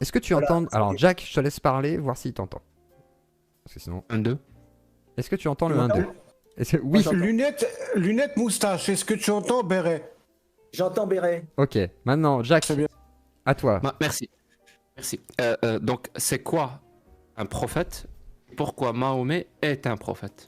est-ce que tu Voilà. entends... Alors, Jack, je te laisse parler, voir s'il t'entend. Parce que sinon... 1-2. Est-ce que tu entends Tu le m'entends 1-2? Oui. Moi, j'entends. Lunettes, moustache, est-ce que tu entends, Béret? J'entends Béret. Ok, maintenant, Jack, C'est bien. à toi. Merci. Merci. Donc, c'est quoi un prophète? Pourquoi Mahomet est un prophète?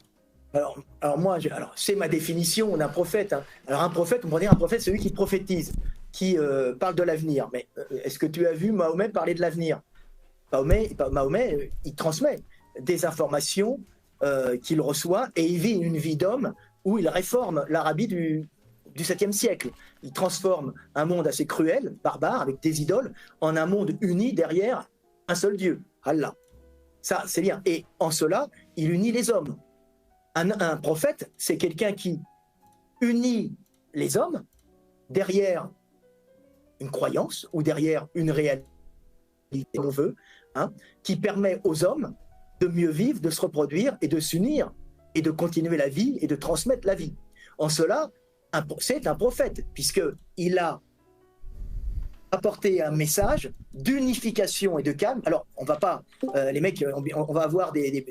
Alors moi, c'est ma définition d'un prophète. Hein. Alors un prophète, on pourrait dire un prophète, c'est celui qui prophétise, qui parle de l'avenir. Mais est-ce que tu as vu Mahomet parler de l'avenir? Mahomet, il transmet des informations qu'il reçoit et il vit une vie d'homme où il réforme l'Arabie du 7e siècle. Il transforme un monde assez cruel, barbare, avec des idoles, en un monde uni derrière un seul Dieu, Allah. Ça, c'est bien. Et en cela, il unit les hommes. Un prophète, c'est quelqu'un qui unit les hommes derrière une croyance ou derrière une réalité, on veut, hein, qui permet aux hommes de mieux vivre, de se reproduire et de s'unir et de continuer la vie et de transmettre la vie. En cela, c'est un prophète, puisqu'il a apporté un message d'unification et de calme. Alors, on va pas, les mecs, on va avoir des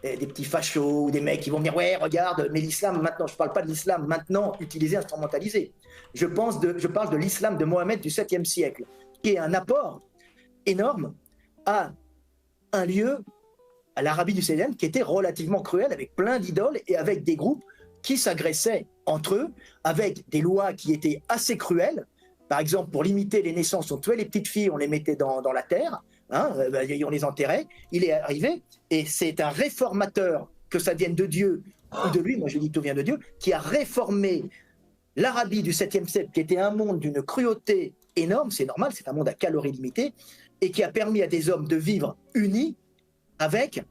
petits fachos ou des mecs qui vont dire ouais, regarde, mais l'islam maintenant, je parle pas de l'islam maintenant utilisé, instrumentalisé. Je parle de l'islam de Mohammed du 7e siècle, qui est un apport énorme à un lieu, à l'Arabie du Salam, qui était relativement cruel, avec plein d'idoles et avec des groupes qui s'agressaient entre eux, avec des lois qui étaient assez cruelles. Par exemple, pour limiter les naissances, on tuait les petites filles, on les mettait dans la terre, hein, on les enterrait. Il est arrivé, et c'est un réformateur, que ça vienne de Dieu ou de lui, moi je dis que tout vient de Dieu, qui a réformé l'Arabie du 7e siècle, qui était un monde d'une cruauté énorme, c'est normal, c'est un monde à calories limitées, et qui a permis à des hommes de vivre unis avec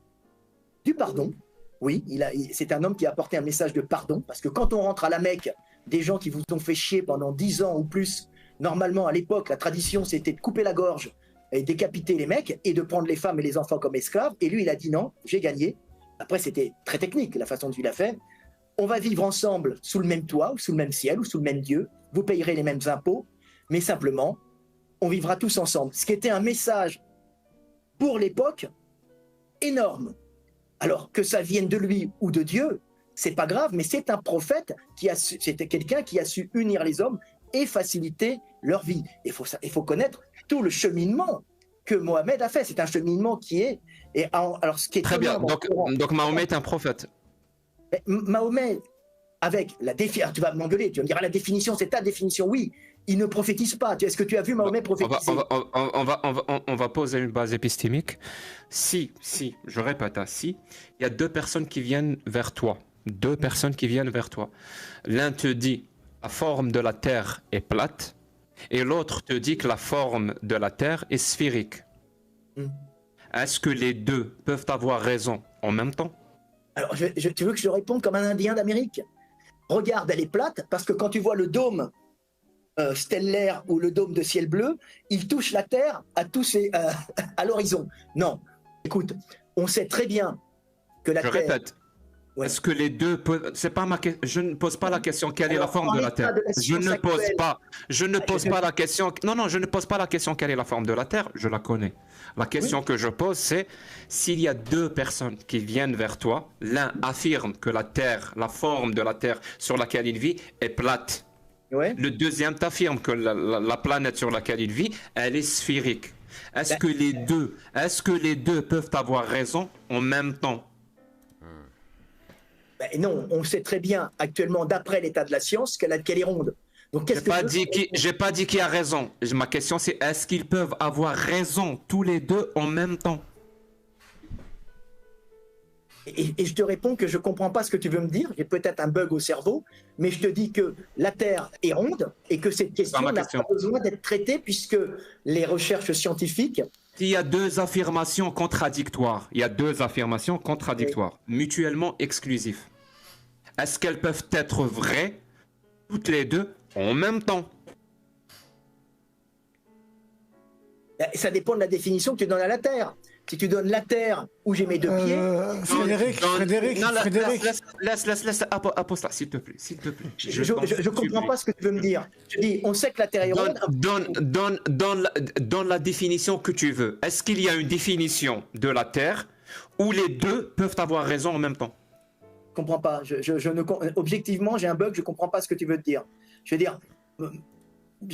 du pardon. Oui, c'est un homme qui a apporté un message de pardon, parce que quand on rentre à la Mecque, des gens qui vous ont fait chier pendant 10 ans ou plus, normalement, à l'époque, la tradition, c'était de couper la gorge et décapiter les mecs et de prendre les femmes et les enfants comme esclaves. Et lui, il a dit non, j'ai gagné. Après, c'était très technique, la façon dont il a fait. On va vivre ensemble sous le même toit, ou sous le même ciel, ou sous le même Dieu. Vous payerez les mêmes impôts, mais simplement, on vivra tous ensemble. Ce qui était un message, pour l'époque, énorme. Alors, que ça vienne de lui ou de Dieu, c'est pas grave, mais c'est un prophète c'était quelqu'un qui a su unir les hommes et faciliter leur vie. Il faut connaître tout le cheminement que Mohammed a fait. C'est un cheminement qui est... alors, ce qui est Très bien, donc Mahomet est un prophète. Mahomet, avec la définition... Tu vas m'engueuler, tu vas me dire, la définition, c'est ta définition. Oui, il ne prophétise pas. Est-ce que tu as vu Mahomet prophétiser? On va poser une base épistémique. Si, je répète, si, il y a deux personnes qui viennent vers toi. L'un te dit la forme de la Terre est plate et l'autre te dit que la forme de la Terre est sphérique. Est-ce que les deux peuvent avoir raison en même temps? Alors, tu veux que je réponde comme un Indien d'Amérique? Regarde, elle est plate, parce que quand tu vois le dôme stellaire ou le dôme de ciel bleu, il touche la Terre à l'horizon. Non, écoute, on sait très bien que la Terre... Répète. Ouais. Est-ce que les deux peuvent... C'est pas ma question. Je ne pose pas la question quelle est la forme de la Terre. Je ne pose pas la question. Non, je ne pose pas la question quelle est la forme de la Terre. Je la connais. La question que je pose, c'est s'il y a deux personnes qui viennent vers toi, l'un affirme que la Terre, la forme de la Terre sur laquelle il vit est plate. Ouais. Le deuxième t'affirme que la planète sur laquelle il vit, elle est sphérique. Est-ce que les deux peuvent avoir raison en même temps? Non, on sait très bien actuellement, d'après l'état de la science, qu'elle est ronde. Donc, j'ai pas dit qui a raison. Ma question, c'est est-ce qu'ils peuvent avoir raison tous les deux en même temps? Et je te réponds que je comprends pas ce que tu veux me dire. J'ai peut-être un bug au cerveau, mais je te dis que la Terre est ronde et que cette question n'a pas besoin d'être traitée puisque les recherches scientifiques... Il y a deux affirmations contradictoires. Mutuellement exclusives. Est-ce qu'elles peuvent être vraies, toutes les deux, en même temps? Ça dépend de la définition que tu donnes à la Terre. Si tu donnes la terre où j'ai mes deux pieds. Frédéric, laisse Apostat, s'il te plaît. Je comprends pas ce que tu veux me dire. Je dis, on sait que la terre est ronde. Donne la définition que tu veux. Est-ce qu'il y a une définition de la terre où les deux peuvent avoir raison en même temps? Je comprends pas. Objectivement, j'ai un bug. Je comprends pas ce que tu veux dire. Je veux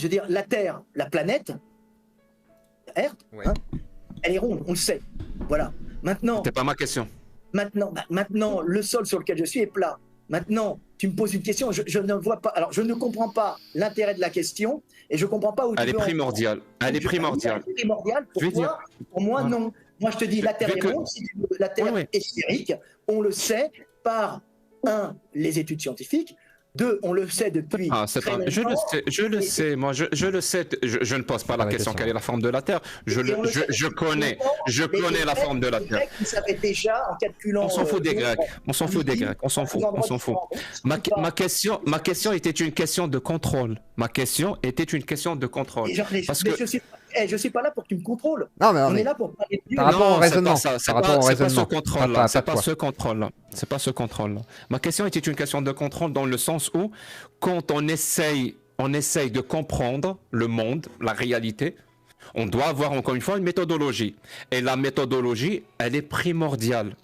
dire, la Terre, la planète, Earth, ouais. Elle est ronde, on le sait. Voilà. Maintenant. C'était pas ma question. Maintenant, le sol sur lequel je suis est plat. Maintenant, tu me poses une question, je ne vois pas. Alors, je ne comprends pas l'intérêt de la question et je ne comprends pas où tu veux. Elle est primordiale. Elle est primordiale. Pour moi, non. Moi, je te dis, la Terre est ronde. Si la Terre est sphérique, on le sait par les études scientifiques. 2, on le sait depuis très longtemps. Je le sais, moi, je le sais. Je ne pose pas la question quelle est la forme de la Terre. Je connais la forme de la Terre. Les Grecs savaient déjà en calculant. On s'en fout des Grecs. On s'en fout. Ma question était une question de contrôle. Parce que je suis pas là pour que tu me contrôles. Non, mais on est là pour parler de Dieu. Par rapport au raisonnement. C'est pas ce contrôle-là. Ma question était une question de contrôle dans le sens où, quand on essaye de comprendre le monde, la réalité, on doit avoir encore une fois une méthodologie. Et la méthodologie, elle est primordiale.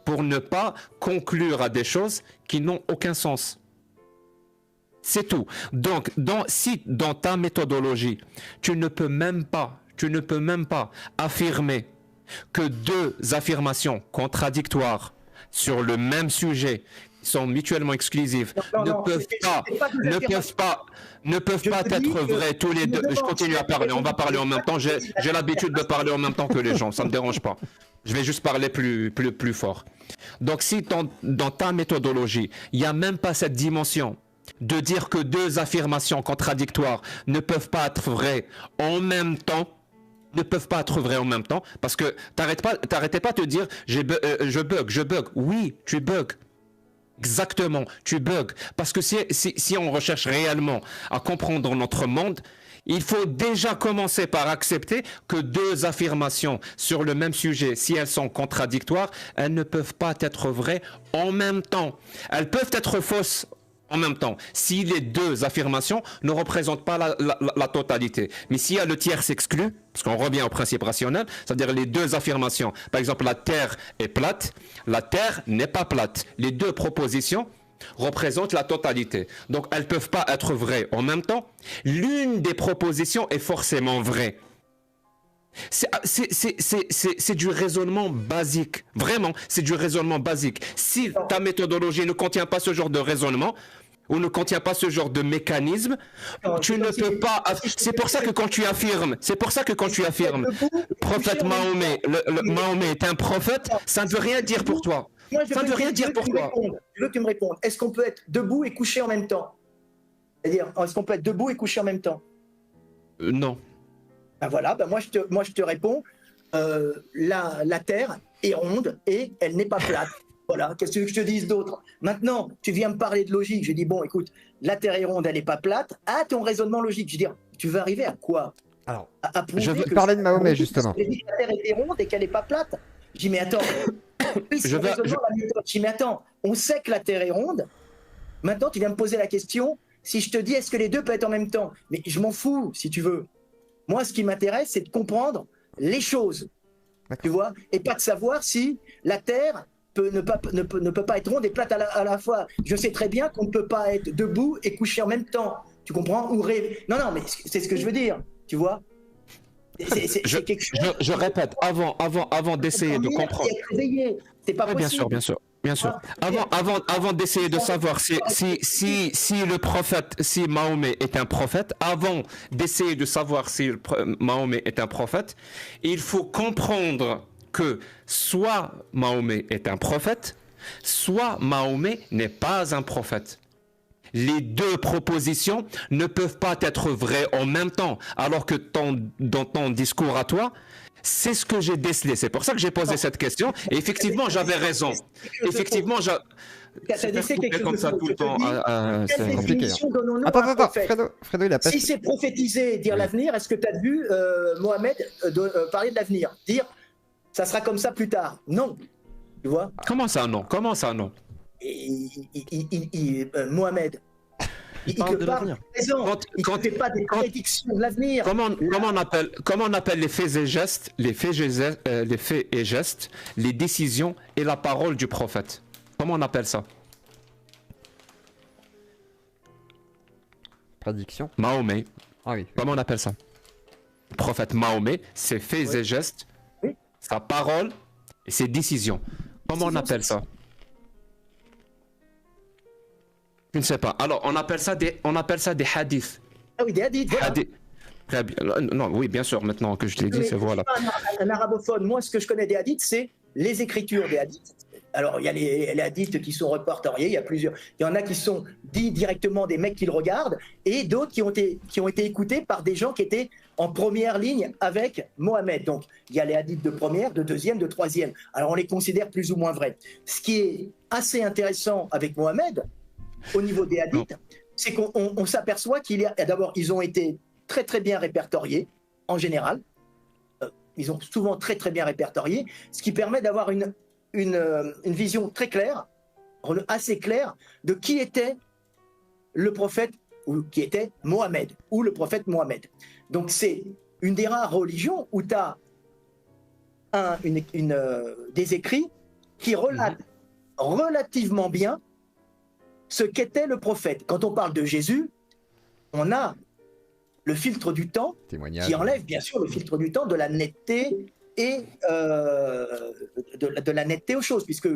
Pour ne pas conclure à des choses qui n'ont aucun sens. C'est tout. Donc, si dans ta méthodologie, tu ne peux même pas affirmer que deux affirmations contradictoires sur le même sujet sont mutuellement exclusives, ne peuvent pas être vraies tous les deux. Je continue à parler, on va parler en même temps. J'ai l'habitude de parler en même temps que les gens, ça ne me dérange pas. Je vais juste parler plus fort. Donc, si dans ta méthodologie, il n'y a même pas cette dimension de dire que deux affirmations contradictoires ne peuvent pas être vraies en même temps, parce que t'arrêtais pas de te dire je bug. Oui, tu bugs. Exactement, tu bugs. Parce que si on recherche réellement à comprendre notre monde, il faut déjà commencer par accepter que deux affirmations sur le même sujet, si elles sont contradictoires, elles ne peuvent pas être vraies en même temps. Elles peuvent être fausses en même temps, si les deux affirmations ne représentent pas la totalité. Mais s'il y a le tiers s'exclut, parce qu'on revient au principe rationnel, c'est-à-dire les deux affirmations, par exemple la Terre est plate, la Terre n'est pas plate. Les deux propositions représentent la totalité. Donc elles ne peuvent pas être vraies en même temps. L'une des propositions est forcément vraie. C'est du raisonnement basique. Vraiment, c'est du raisonnement basique. Si ta méthodologie ne contient pas ce genre de raisonnement, ou ne contient pas ce genre de mécanisme, tu ne peux pas... C'est pour ça que quand tu affirmes, prophète Mahomet, Mahomet est un prophète, ça ne veut rien dire pour toi. Ça ne veut rien dire pour toi. Je veux que tu me répondes. Est-ce qu'on peut être debout et couché en même temps? C'est-à-dire, est-ce qu'on peut être debout et couché en même temps? Non. Ben voilà, moi je te réponds, la Terre est ronde et elle n'est pas plate. Voilà, qu'est-ce que je te dise d'autre? Maintenant, tu viens me parler de logique. Je dis, bon, écoute, la Terre est ronde, elle n'est pas plate. Ah, ton raisonnement logique. Je veux dire, tu veux arriver à quoi? Alors, je veux parler de Mahomet, justement. Je dis que la Terre était ronde et qu'elle n'est pas plate. Je dis, mais attends, mais attends, on sait que la Terre est ronde. Maintenant, tu viens me poser la question, si je te dis, est-ce que les deux peuvent être en même temps? Mais je m'en fous, si tu veux. Moi, ce qui m'intéresse, c'est de comprendre les choses. Tu vois? Et pas de savoir si la Terre ne peut pas être ronde et plate à la fois. Je sais très bien qu'on ne peut pas être debout et couché en même temps. Tu comprends? Ou rêver. Non, mais c'est ce que je veux dire. Tu vois? Je répète, avant d'essayer de comprendre. C'est pas possible. Bien sûr. Avant d'essayer de savoir si le prophète, si Mahomet est un prophète, avant d'essayer de savoir si Mahomet est un prophète, il faut comprendre que soit Mahomet est un prophète, soit Mahomet n'est pas un prophète. Les deux propositions ne peuvent pas être vraies en même temps, alors que dans ton discours à toi, c'est ce que j'ai décelé. C'est pour ça que j'ai posé cette question. Et effectivement, j'avais raison. T'as laissé quelque chose comme de ça faux. tout le Je te temps. dis, quelle compliqué, définition donnons-nous Attends, à un attends, prophète? Fredo, il a pas. Si c'est prophétiser, dire Oui. l'avenir, est-ce que tu as vu Mohamed parler de l'avenir? Dire ça sera comme ça plus tard? Non. Tu vois? Comment ça non? Comment ça non? Mohamed, il parle te de parle l'avenir. du présent. Il ne fait pas des prédictions de l'avenir. Comment on appelle les faits et gestes, les faits et gestes, les décisions et la parole du prophète? Comment on appelle ça? Prédiction. Mahomet. Ah oui. Comment on appelle ça? Le prophète Mahomet, ses faits et gestes, Oui. sa parole et ses décisions. Comment on appelle ça? Je ne sais pas. Alors, on appelle ça des hadiths. Ah oui, des hadiths. Voilà. Très bien. Non, oui, bien sûr, maintenant que je te l'ai dit, Mais c'est voilà. je suis pas un arabophone. Moi, ce que je connais des hadiths, c'est les écritures des hadiths. Alors, il y a les hadiths qui sont répertoriés, il y a plusieurs. Il y en a qui sont dits directement des mecs qui le regardent, et d'autres qui ont été écoutés par des gens qui étaient en première ligne avec Mohamed. Donc, il y a les hadiths de première, de deuxième, de troisième. Alors, on les considère plus ou moins vrais. Ce qui est assez intéressant avec Mohamed, au niveau des hadiths, c'est qu'on s'aperçoit qu'il y a... D'abord, ils ont été très, très bien répertoriés, en général. Ils ont souvent très, très bien répertoriés, ce qui permet d'avoir une vision très claire, assez claire, de qui était le prophète, ou qui était Mohamed, ou le prophète Mohamed. Donc c'est une des rares religions où tu as des écrits qui relatent relativement bien ce qu'était le prophète. Quand on parle de Jésus, on a le filtre du temps Témoignage. qui enlève bien sûr le filtre du temps de la netteté et de la netteté aux choses, puisque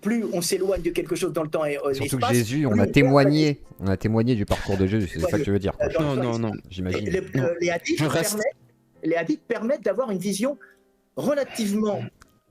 plus on s'éloigne de quelque chose dans le temps et Surtout que l'espace, Jésus, plus on a témoigné du parcours de Jésus, c'est ça que tu veux dire. Non. J'imagine. Les hadiths permettent d'avoir une vision relativement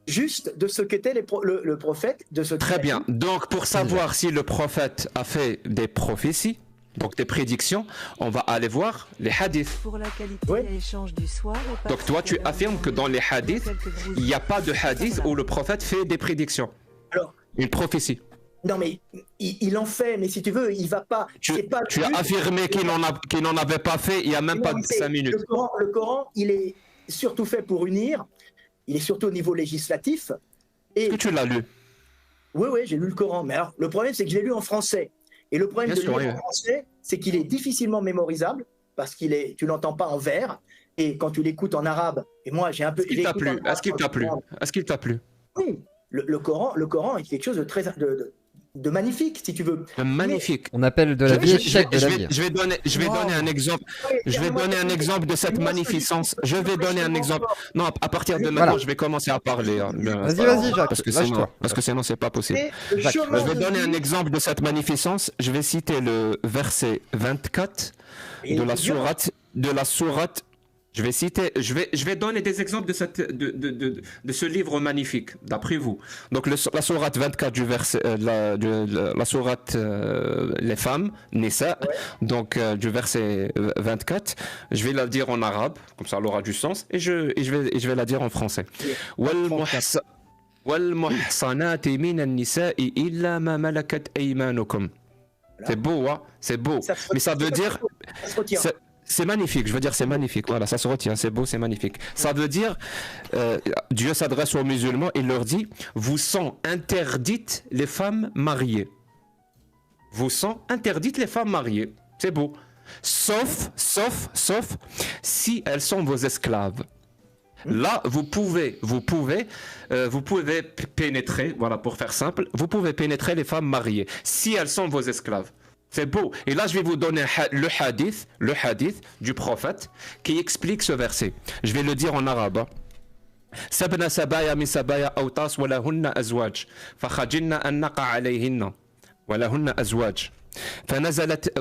juste de ce qu'était le prophète, de ce Très bien. Donc, pour savoir si le prophète a fait des prophéties, donc des prédictions, on va aller voir les hadiths. Pour la qualité Oui. à échange du soir et Donc toi, tu affirmes que dans les hadiths, il n'y a pas de hadith où le prophète fait des prédictions. Alors, Une prophétie. non mais il en fait, mais si tu veux, il va pas. Tu c'est pas as affirmé qu'il n'en avait pas fait il n'y a même pas Non, 5 minutes. Le Coran, il est surtout fait pour unir. Il est surtout au niveau législatif. Et Est-ce que tu l'as lu? oui, j'ai lu le Coran. Mais alors, le problème, c'est que je l'ai lu en français. Et le problème Bien de sûr, lire en français, c'est qu'il est difficilement mémorisable parce tu l'entends pas en vers. Et quand tu l'écoutes en arabe, et moi j'ai un peu. Est-ce qu'il t'a plu? Est-ce qu'il t'a plu? Oui, le Coran est quelque chose de très de magnifique, si tu veux. Magnifique. On appelle de la vie échec de la vie. Je vais donner un exemple. Je vais donner un exemple de cette magnification. Je vais donner un exemple. Non, à partir de maintenant, Voilà. je vais commencer à parler. Vas-y, Jacques, lâche-toi. Parce que sinon, c'est pas possible. Et le Jacques, chemin Je vais de donner un vie- exemple de cette magnificence. Je vais citer le verset 24 Et de la Dieu- sourate. Je vais donner des exemples de ce livre magnifique, d'après vous. Donc la sourate 24 du verset, la sourate les femmes, Nisa, donc du verset 24, je vais la dire en arabe, comme ça elle aura du sens, et je vais la dire en français. وَالْمُحْصَنَاتِ مِنَ النِّسَاءِ إِلَّا مَا مَلَكَتْ أَيْمَانُكُمْ. C'est beau, hein? C'est beau. Mais ça veut dire... Ça se retient. C'est magnifique, je veux dire c'est magnifique, voilà, ça se retient, c'est beau, c'est magnifique. Ça veut dire, Dieu s'adresse aux musulmans et leur dit, vous sont interdites les femmes mariées. Vous sont interdites les femmes mariées, c'est beau. Sauf si elles sont vos esclaves. Là, vous pouvez pénétrer, voilà, pour faire simple, vous pouvez pénétrer les femmes mariées, si elles sont vos esclaves. C'est beau. Et là, je vais vous donner le hadith du prophète qui explique ce verset. Je vais le dire en arabe. سبنا سبايا من سبايا أوطاس ولهن أزواج فخجلنا أن نقع عليهن ولهن أزواج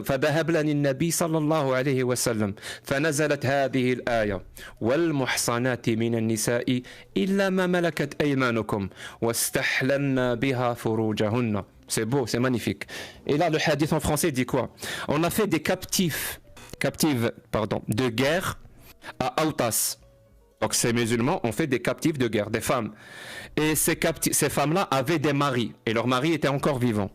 فذهبنا للنبي صلى الله عليه وسلم فنزلت هذه الآية والمحصنات من النساء إلا ما ملكت أيمانكم واستحللنا بها فروجهن. C'est beau, c'est magnifique. Et là, le hadith en français dit quoi? On a fait des captives de guerre à Autas. Donc ces musulmans ont fait des captifs de guerre, des femmes. Et ces femmes-là avaient des maris, et leurs maris étaient encore vivants.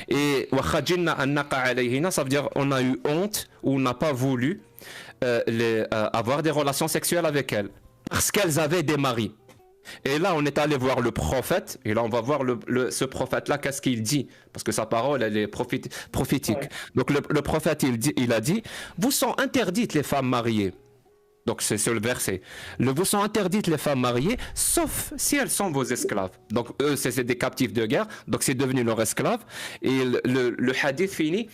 Et ça veut dire on a eu honte ou on n'a pas voulu avoir des relations sexuelles avec elles, parce qu'elles avaient des maris. Et là, on est allé voir le prophète, et là, on va voir ce prophète-là, qu'est-ce qu'il dit, parce que sa parole, elle est prophétique. Ouais. Donc, le prophète, il a dit, vous sont interdites les femmes mariées. Donc, c'est sur le verset. Vous sont interdites les femmes mariées, sauf si elles sont vos esclaves. Donc, eux, c'est des captifs de guerre, donc c'est devenu leurs esclaves. Et le hadith finit,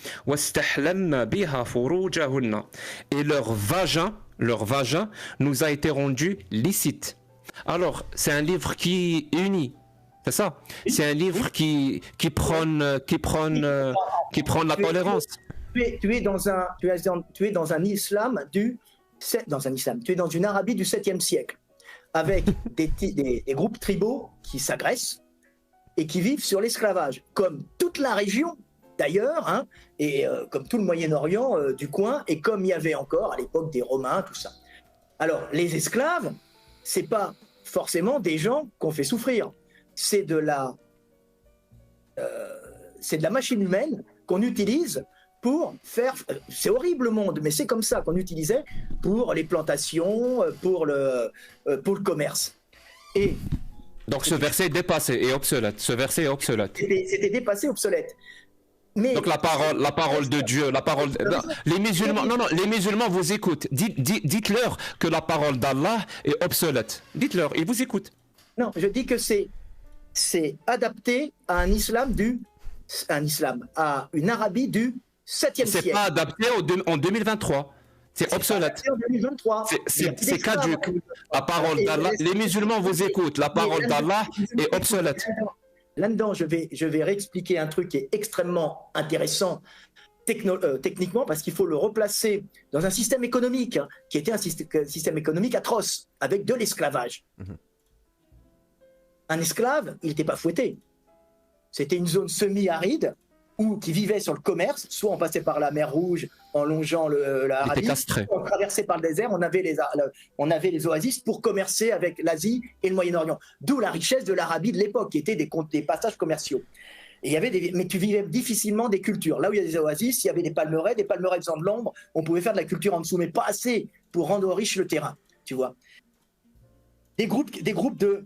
et leur vagin nous a été rendu licite. Alors, c'est un livre qui unit, c'est ça. C'est un livre qui prône la tolérance. Tu es dans un islam tu es dans une Arabie du 7e siècle, avec des groupes tribaux qui s'agressent et qui vivent sur l'esclavage, comme toute la région d'ailleurs, hein, et comme tout le Moyen-Orient du coin, et comme il y avait encore à l'époque des Romains, tout ça. Alors, les esclaves, c'est pas forcément des gens qu'on fait souffrir. C'est de la machine humaine qu'on utilise pour faire... c'est horrible le monde, mais c'est comme ça qu'on utilisait pour les plantations, pour le commerce. Et donc ce verset est dépassé et obsolète. Ce verset est obsolète. C'était dépassé, obsolète. Mais donc la parole de Dieu, les musulmans, les musulmans vous écoutent. Dites-leur que la parole d'Allah est obsolète. Dites-leur, ils vous écoutent. Non, je dis que c'est adapté à à une Arabie du 7e siècle. C'est pas adapté en 2023. C'est obsolète. En 2023. C'est caduque. La parole d'Allah, les musulmans vous écoutent. La parole d'Allah est obsolète. Là-dedans, je vais réexpliquer un truc qui est extrêmement intéressant techniquement, parce qu'il faut le replacer dans un système économique, hein, qui était un système économique atroce, avec de l'esclavage. Un esclave, il n'était pas fouetté. C'était une zone semi-aride, qui vivait sur le commerce, soit on passait par la mer Rouge en longeant l'Arabie, soit on traversait par le désert, on avait les oasis pour commercer avec l'Asie et le Moyen-Orient. D'où la richesse de l'Arabie de l'époque, qui étaient des passages commerciaux. Et il y avait mais tu vivais difficilement des cultures. Là où il y a des oasis, il y avait des palmeraies faisant de l'ombre, on pouvait faire de la culture en dessous, mais pas assez pour rendre riche le terrain, tu vois. Des groupes de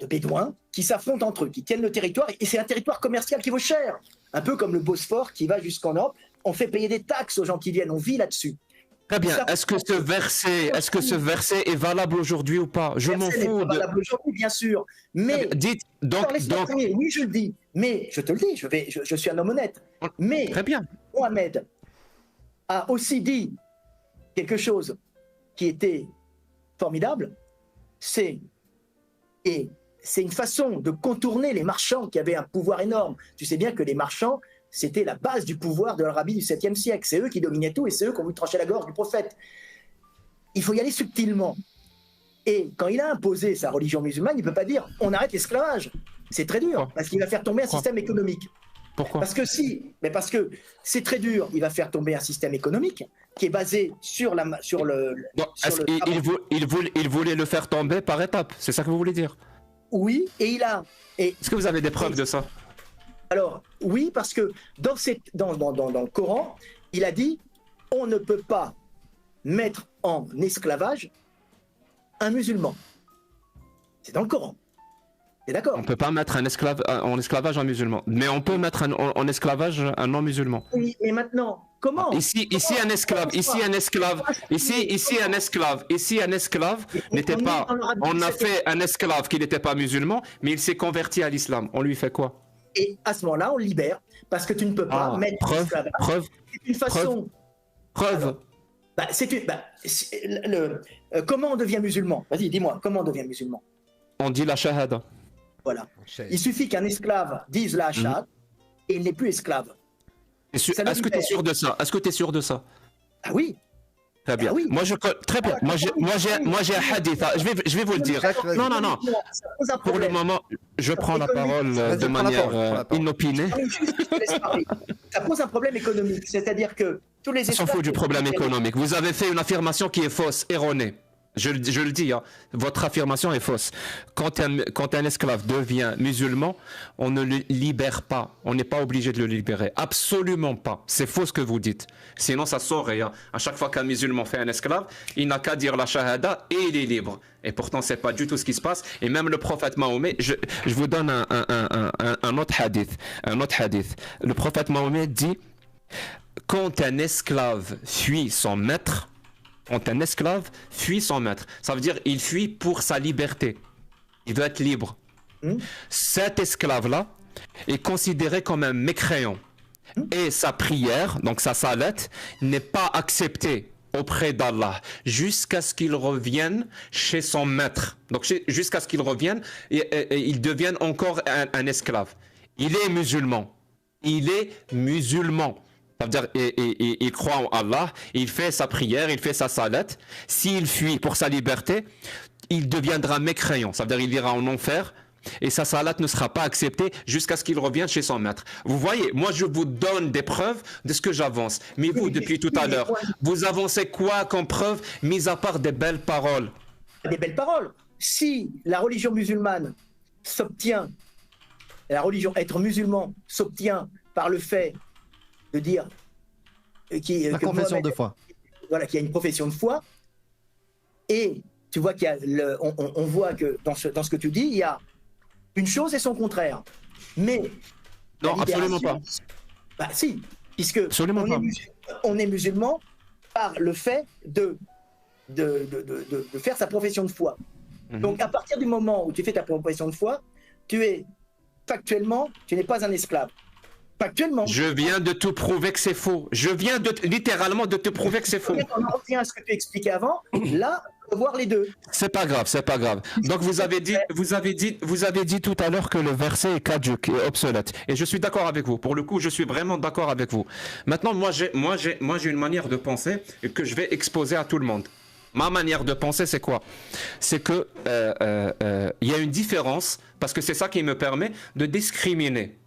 de bédouins qui s'affrontent entre eux, qui tiennent le territoire, et c'est un territoire commercial qui vaut cher, un peu comme le Bosphore qui va jusqu'en Europe. On fait payer des taxes aux gens qui viennent, on vit là-dessus. Très bien. Est-ce que ce verset est valable aujourd'hui ou pas? Je m'en fous. Est valable aujourd'hui, bien sûr. Mais dites donc. Oui, je le dis. Mais je te le dis, je suis un homme honnête. Mais très bien. Mohamed a aussi dit quelque chose qui était formidable. C'est une façon de contourner les marchands qui avaient un pouvoir énorme. Tu sais bien que les marchands, c'était la base du pouvoir de l'Arabie du 7e siècle. C'est eux qui dominaient tout et c'est eux qui ont voulu trancher la gorge du prophète. Il faut y aller subtilement. Et quand il a imposé sa religion musulmane, il ne peut pas dire on arrête l'esclavage. C'est très dur, parce qu'il va faire tomber un système économique. Pourquoi? Parce que c'est très dur. Il va faire tomber un système économique qui est basé sur le. Il voulait le faire tomber par étapes. C'est ça que vous voulez dire? Oui, est-ce que vous avez des preuves de ça? Alors oui, parce que dans le Coran, il a dit on ne peut pas mettre en esclavage un musulman. C'est dans le Coran. T'es d'accord? On ne peut pas mettre en esclavage un musulman, mais on peut mettre en esclavage un non-musulman. Oui, mais maintenant, comment? Ici un esclave n'était pas. On a fait un esclave qui n'était pas musulman, mais il s'est converti à l'islam. On lui fait quoi? Et à ce moment-là, on le libère, parce que tu ne peux pas mettre preuve. C'est une façon. Preuve. Comment on devient musulman? Vas-y, dis-moi, comment on devient musulman? On dit la shahada. Voilà. Il suffit qu'un esclave dise la shahada et il n'est plus esclave. Est-ce que tu es sûr de ça? Ah oui. Très bien. Ah oui. Très bien. Moi, j'ai un hadith. Je vais vous le dire. Non. Pour le moment, je prends la parole de manière inopinée. Ça pose un problème économique. C'est-à-dire que tous les esclaves... On s'en fout du problème économique. Vous avez fait une affirmation qui est fausse, erronée. Je le dis, hein, votre affirmation est fausse. Quand un esclave devient musulman, on ne le libère pas. On n'est pas obligé de le libérer. Absolument pas. C'est faux ce que vous dites. Sinon, ça saurait. Hein. À chaque fois qu'un musulman fait un esclave, il n'a qu'à dire la shahada et il est libre. Et pourtant, c'est pas du tout ce qui se passe. Et même le prophète Mahomet, je vous donne un autre hadith. Le prophète Mahomet dit, quand un esclave fuit son maître, quand un esclave fuit son maître, ça veut dire il fuit pour sa liberté. Il veut être libre. Cet esclave-là est considéré comme un mécréant. Et sa prière, donc sa salat, n'est pas acceptée auprès d'Allah jusqu'à ce qu'il revienne chez son maître. Donc jusqu'à ce qu'il revienne et il devienne encore un esclave. Il est musulman. Ça veut dire il croit en Allah, il fait sa prière, il fait sa salat. S'il fuit pour sa liberté, il deviendra mécréant. Ça veut dire il ira en enfer et sa salat ne sera pas acceptée jusqu'à ce qu'il revienne chez son maître. Vous voyez, moi je vous donne des preuves de ce que j'avance. Mais vous, depuis tout à l'heure, vous avancez quoi comme preuve, mis à part des belles paroles? Des belles paroles. Si la religion musulmane s'obtient, être musulman s'obtient par le fait de dire la confession de foi. Voilà, qu'il y a une profession de foi. Et tu vois qu'il y a on voit que dans ce que tu dis, il y a une chose et son contraire. Mais non, absolument pas. Bah si, puisque on est musulman par le fait de faire sa profession de foi. Donc à partir du moment où tu fais ta profession de foi, tu n'es pas un esclave. Factuellement. Je viens de te prouver que c'est faux. Je viens littéralement de te prouver que c'est faux. On en revient à ce que tu expliquais avant. Là, on peut voir les deux. C'est pas grave. Donc vous avez dit tout à l'heure que le verset est caduc et obsolète. Et je suis d'accord avec vous. Pour le coup, je suis vraiment d'accord avec vous. Maintenant, moi j'ai une manière de penser que je vais exposer à tout le monde. Ma manière de penser, c'est quoi? C'est que il y a une différence, parce que c'est ça qui me permet de discriminer.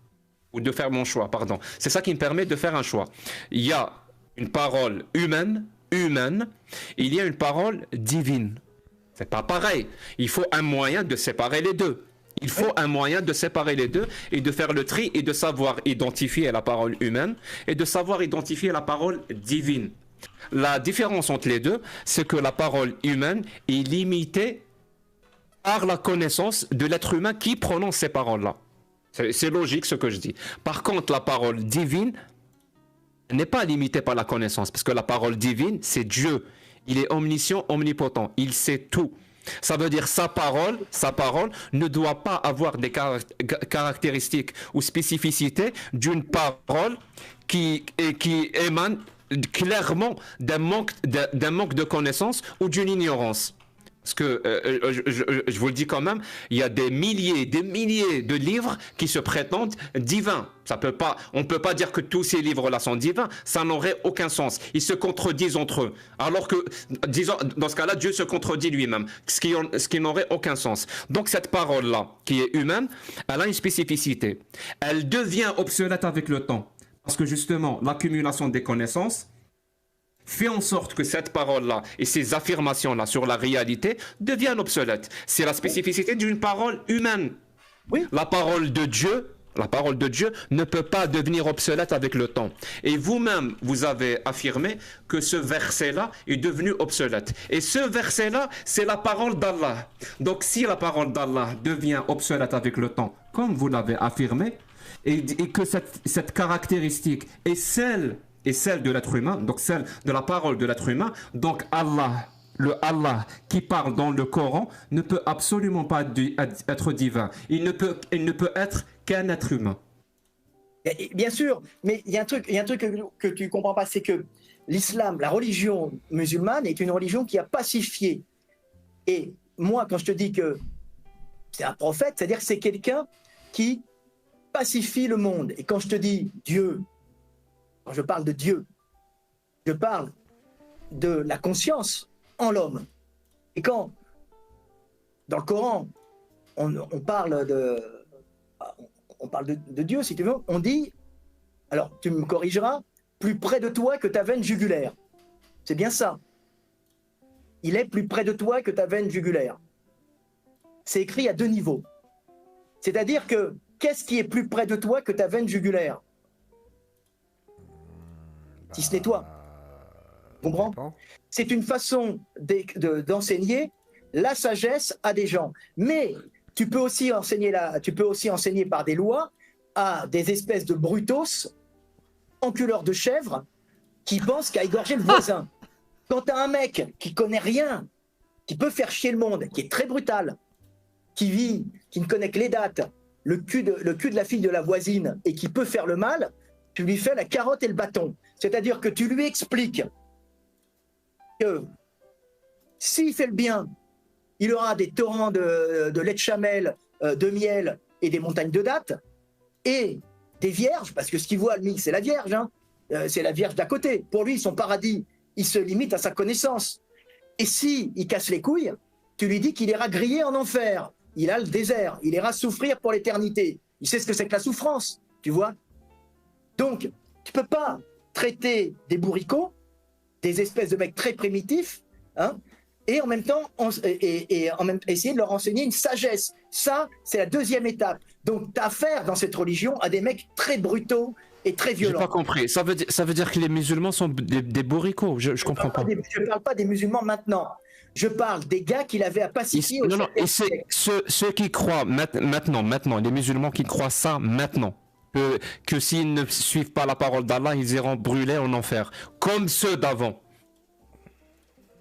Ou de faire mon choix, pardon. C'est ça qui me permet de faire un choix. Il y a une parole humaine, il y a une parole divine. C'est pas pareil. Il faut un moyen de séparer les deux. Il faut un moyen de séparer les deux et de faire le tri et de savoir identifier la parole humaine et de savoir identifier la parole divine. La différence entre les deux, c'est que la parole humaine est limitée par la connaissance de l'être humain qui prononce ces paroles-là. C'est logique ce que je dis. Par contre, la parole divine n'est pas limitée par la connaissance, parce que la parole divine, c'est Dieu. Il est omniscient, omnipotent. Il sait tout. Ça veut dire sa parole ne doit pas avoir des caractéristiques ou spécificités d'une parole qui émane clairement d'un manque de connaissance ou d'une ignorance. Parce que, je vous le dis quand même, il y a des milliers de livres qui se prétendent divins. On ne peut pas dire que tous ces livres-là sont divins, ça n'aurait aucun sens. Ils se contredisent entre eux. Alors que, disons, dans ce cas-là, Dieu se contredit lui-même, ce qui n'aurait aucun sens. Donc cette parole-là, qui est humaine, elle a une spécificité. Elle devient obsolète avec le temps. Parce que justement, l'accumulation des connaissances fait en sorte que cette parole-là et ces affirmations-là sur la réalité deviennent obsolètes. C'est la spécificité d'une parole humaine. Oui. La parole de Dieu ne peut pas devenir obsolète avec le temps. Et vous-même, vous avez affirmé que ce verset-là est devenu obsolète. Et ce verset-là, c'est la parole d'Allah. Donc si la parole d'Allah devient obsolète avec le temps, comme vous l'avez affirmé, et que cette caractéristique est celle de l'être humain, donc celle de la parole de l'être humain, donc Allah, le Allah qui parle dans le Coran, ne peut absolument pas être divin. Il ne peut être qu'un être humain. Bien sûr, mais il y a un truc que tu ne comprends pas, c'est que l'islam, la religion musulmane est une religion qui a pacifié. Et moi, quand je te dis que c'est un prophète, c'est-à-dire que c'est quelqu'un qui pacifie le monde. Et quand je te dis Dieu, quand je parle de Dieu, je parle de la conscience en l'homme. Et quand, dans le Coran, on parle de Dieu, si tu veux, on dit, alors tu me corrigeras, plus près de toi que ta veine jugulaire. C'est bien ça. Il est plus près de toi que ta veine jugulaire. C'est écrit à 2 niveaux. C'est-à-dire que, qu'est-ce qui est plus près de toi que ta veine jugulaire? Si ce n'est toi. Tu comprends? C'est une façon d'enseigner la sagesse à des gens. Mais tu peux aussi enseigner par des lois à des espèces de brutos, enculeurs de chèvres, qui pensent qu'à égorger le voisin. Quand tu as un mec qui connaît rien, qui peut faire chier le monde, qui est très brutal, qui ne connaît que les dates, le cul de la fille de la voisine, et qui peut faire le mal, tu lui fais la carotte et le bâton. C'est-à-dire que tu lui expliques que s'il fait le bien, il aura des torrents de lait de chamel, de miel et des montagnes de dattes, et des vierges, parce que ce qu'il voit, lui, c'est la vierge, hein. C'est la vierge d'à côté. Pour lui, son paradis, il se limite à sa connaissance. Et si il casse les couilles, tu lui dis qu'il ira griller en enfer. Il a le désert, il ira souffrir pour l'éternité. Il sait ce que c'est que la souffrance, tu vois. Donc, tu peux pas traiter des bourricots, des espèces de mecs très primitifs, hein, et en même temps, essayer de leur enseigner une sagesse. Ça, c'est la 2e étape. Donc, tu as affaire dans cette religion à des mecs très brutaux et très violents. J'ai pas compris. Ça veut dire que les musulmans sont des bourricots. Je comprends pas. Je parle pas des musulmans maintenant. Je parle des gars qu'il avait à pacifier. Non, et c'est ceux qui croient maintenant, les musulmans qui croient ça maintenant, que s'ils ne suivent pas la parole d'Allah, ils iront brûler en enfer, comme ceux d'avant.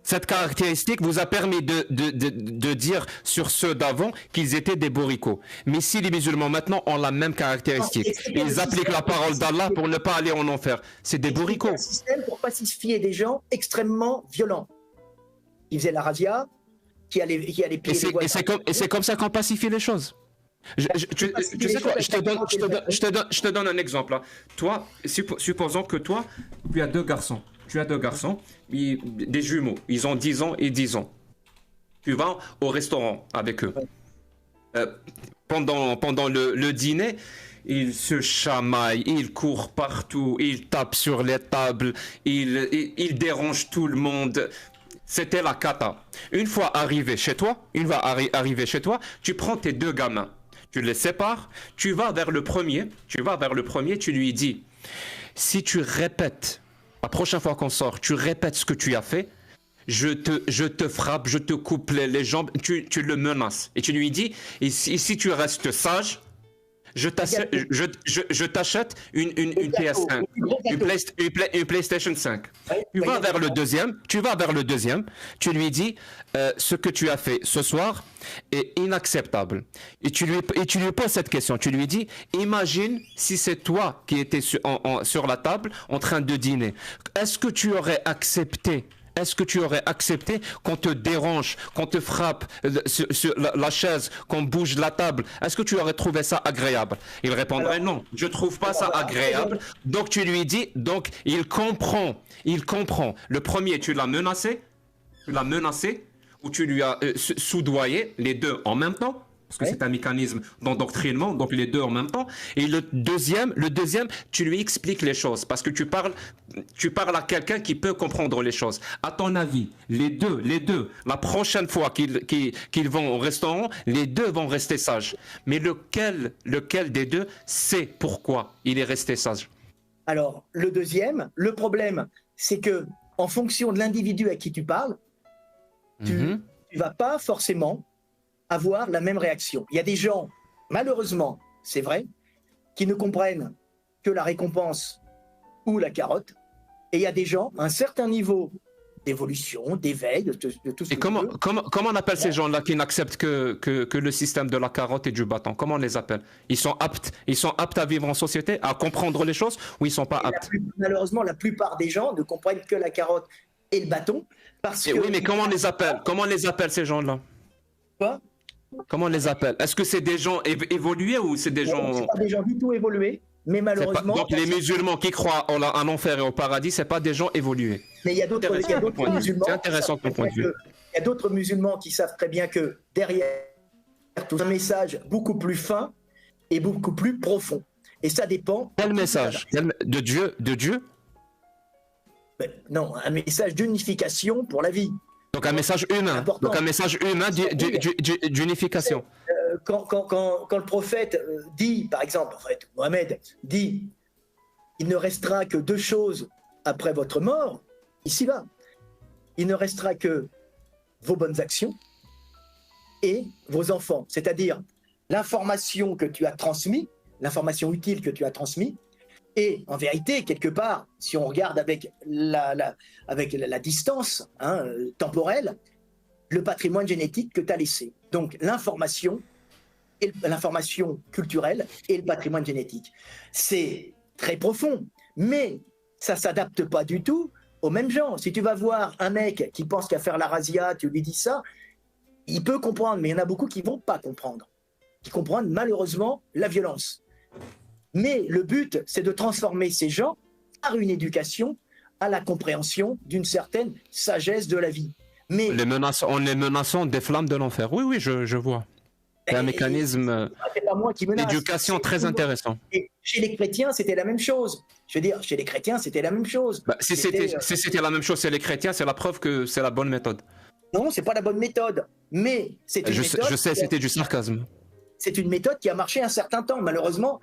Cette caractéristique vous a permis de dire sur ceux d'avant qu'ils étaient des bourricots. Mais si les musulmans maintenant ont la même caractéristique, ils appliquent la parole d'Allah pour ne pas aller en enfer, c'est des bourricots. C'est un système pour pacifier des gens extrêmement violents. Qui faisaient la razzia, qui allaient plier les voisins. Et c'est comme ça qu'on pacifie les choses. Tu sais quoi, je te donne un exemple. Là. Toi, supposons que toi, tu as 2 garçons. Des jumeaux. Ils ont 10 ans et 10 ans. Tu vas au restaurant avec eux. Pendant le dîner, ils se chamaillent, ils courent partout, ils tapent sur les tables, ils dérangent tout le monde. C'était la cata. Une fois arrivé chez toi, tu prends tes 2 gamins, tu les sépares, tu vas vers le premier, tu lui dis, si tu répètes, la prochaine fois qu'on sort, tu répètes ce que tu as fait, je te frappe, je te coupe les jambes, tu le menaces. Et tu lui dis, et si tu restes sage, je t'achète une PS5, une PlayStation 5. Tu vas vers le deuxième, tu lui dis ce que tu as fait ce soir est inacceptable. Et tu lui poses cette question, tu lui dis, imagine si c'est toi qui étais sur la table en train de dîner. Est-ce que tu aurais accepté qu'on te dérange, qu'on te frappe sur la chaise, qu'on bouge la table? Est-ce que tu aurais trouvé ça agréable? Il répondrait non, je trouve pas ça agréable. Donc tu lui dis, donc il comprend. Le premier, tu l'as menacé, ou tu lui as soudoyé, les 2 en même temps. Parce que c'est un mécanisme d'endoctrinement, donc les 2 en même temps. Et le deuxième, tu lui expliques les choses, parce que tu parles à quelqu'un qui peut comprendre les choses. À ton avis, les deux, la prochaine fois qu'ils vont au restaurant, les 2 vont rester sages. Mais lequel des 2 sait pourquoi il est resté sage? Alors, le deuxième, le problème, c'est que en fonction de l'individu à qui tu parles, tu vas pas forcément avoir la même réaction. Il y a des gens, malheureusement, c'est vrai, qui ne comprennent que la récompense ou la carotte, et il y a des gens, à un certain niveau d'évolution, d'éveil, de tout ce et comment on appelle ces gens-là qui n'acceptent que le système de la carotte et du bâton? Comment on les appelle? Ils sont aptes à vivre en société, à comprendre les choses, ou ils sont pas aptes? Malheureusement, la plupart des gens ne comprennent que la carotte et le bâton, parce que... Oui, mais comment on les appelle ces gens-là? Quoi? Comment on les appelle? Est-ce que c'est des gens évolués ou c'est des gens... C'est pas des gens du tout évolués. Mais malheureusement... Donc les musulmans qui croient en un enfer et au paradis, c'est pas des gens évolués. Mais il y a d'autres musulmans... C'est intéressant ton point de vue. Il y a d'autres musulmans qui savent très bien que derrière tout un message beaucoup plus fin et beaucoup plus profond. Et ça dépend... Quel message? De Dieu? Non, un message d'unification pour la vie. Donc un message humain. Donc un message humain d'unification. Quand le prophète dit, par exemple, Mohamed dit, il ne restera que deux choses après votre mort, ici-bas. Il ne restera que vos bonnes actions et vos enfants. C'est-à-dire l'information que tu as transmise, l'information utile que tu as transmise, et en vérité, quelque part, si on regarde avec la distance temporelle, le patrimoine génétique que tu as laissé. Donc l'information culturelle et le patrimoine génétique. C'est très profond, mais ça ne s'adapte pas du tout aux mêmes gens. Si tu vas voir un mec qui pense qu'à faire la razzia, tu lui dis ça, il peut comprendre, mais il y en a beaucoup qui ne vont pas comprendre, qui comprennent malheureusement la violence. Mais le but, c'est de transformer ces gens par une éducation à la compréhension d'une certaine sagesse de la vie. Mais en les menaçant des flammes de l'enfer. Oui, je vois. C'est un mécanisme d'éducation très intéressant. Et chez les chrétiens, c'était la même chose. Je veux dire, chez les chrétiens, c'était la même chose. Si c'était la même chose chez les chrétiens, c'est la preuve que c'est la bonne méthode. Non, c'est pas la bonne méthode. Mais c'est une méthode. Je sais, c'était du sarcasme. C'est une méthode qui a marché un certain temps. Malheureusement,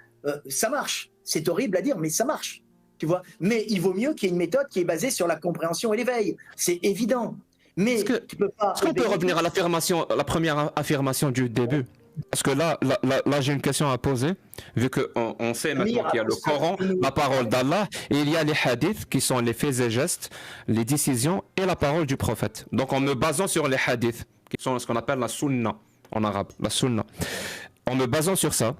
ça marche. C'est horrible à dire, mais ça marche. Tu vois. Mais il vaut mieux qu'il y ait une méthode qui est basée sur la compréhension et l'éveil. C'est évident. Mais tu peux pas. Est-ce qu'on peut revenir à la première affirmation du début? Parce que là, j'ai une question à poser, vu qu'on sait maintenant qu'il y a le Coran, la parole d'Allah, et il y a les hadiths qui sont les faits et gestes, les décisions et la parole du prophète. Donc en me basant sur les hadiths, qui sont ce qu'on appelle la sunna en arabe, la sunna, en me basant sur ça,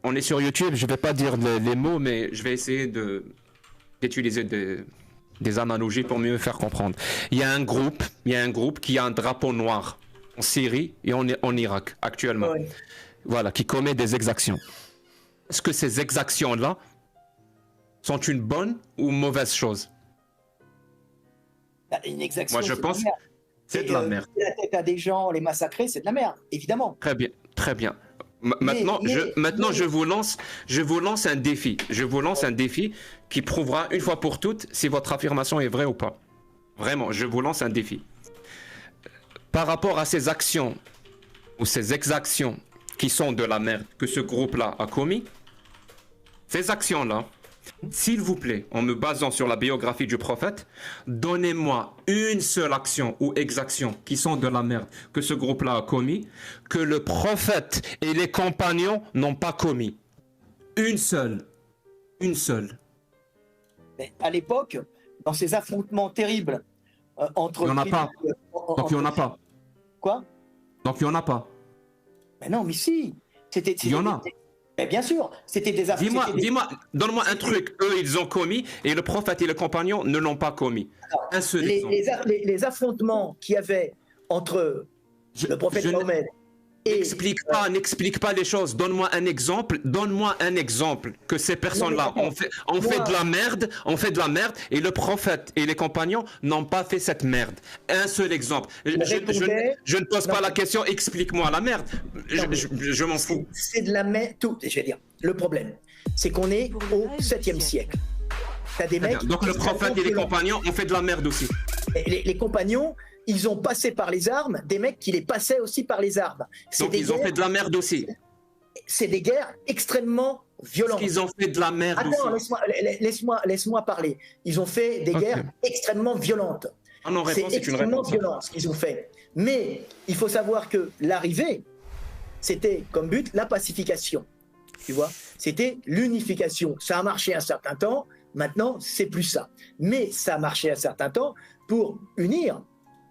on est sur YouTube, je ne vais pas dire les mots, mais je vais essayer d'utiliser des analogies pour mieux faire comprendre. Il y a un groupe qui a un drapeau noir en Syrie et en Irak actuellement, voilà, qui commet des exactions. Est-ce que ces exactions-là sont une bonne ou mauvaise chose? Une exaction, moi je pense que c'est de la merde. La tête à des gens, les massacrer, c'est de la merde, évidemment. Très bien, très bien. Maintenant, je vous lance un défi. Je vous lance un défi qui prouvera une fois pour toutes si votre affirmation est vraie ou pas. Vraiment, je vous lance un défi. Par rapport à ces actions ou ces exactions qui sont de la merde que ce groupe-là a commis, ces actions-là, s'il vous plaît, en me basant sur la biographie du prophète, donnez-moi une seule action ou exaction qui sont de la merde que ce groupe-là a commis, que le prophète et les compagnons n'ont pas commis. Une seule. Une seule. Mais à l'époque, dans ces affrontements terribles entre... Il n'y en a pas. Donc il n'y en a pas. Quoi? Donc il n'y en a pas. Mais non, mais si. Il y en a. Mais bien sûr, c'était des affrontements. Dis-moi, donne-moi un truc, eux ils ont commis et le prophète et les compagnons ne l'ont pas commis. Alors, un seul les affrontements qu'il y avait entre le prophète Mohammed et... N'explique pas les choses. Donne-moi un exemple que ces personnes-là ont fait de la merde et le prophète et les compagnons n'ont pas fait cette merde. Un seul exemple. Je ne pose pas la question, explique-moi la merde. Je m'en fous. C'est de la merde. Je vais dire, le problème, c'est qu'on est au 7e siècle. T'as des mecs donc le prophète et les compagnons ont fait de la merde aussi. Les compagnons, ils ont passé par les armes des mecs qui les passaient aussi par les armes. Donc ils ont fait de la merde aussi. C'est des guerres extrêmement violentes. Ils ont fait de la merde aussi. Laisse-moi parler. Ils ont fait des guerres extrêmement violentes. C'est extrêmement violent ce qu'ils ont fait. Mais il faut savoir que l'arrivée, c'était comme but la pacification. Tu vois, c'était l'unification. Ça a marché un certain temps. Maintenant, c'est plus ça. Mais ça a marché un certain temps pour unir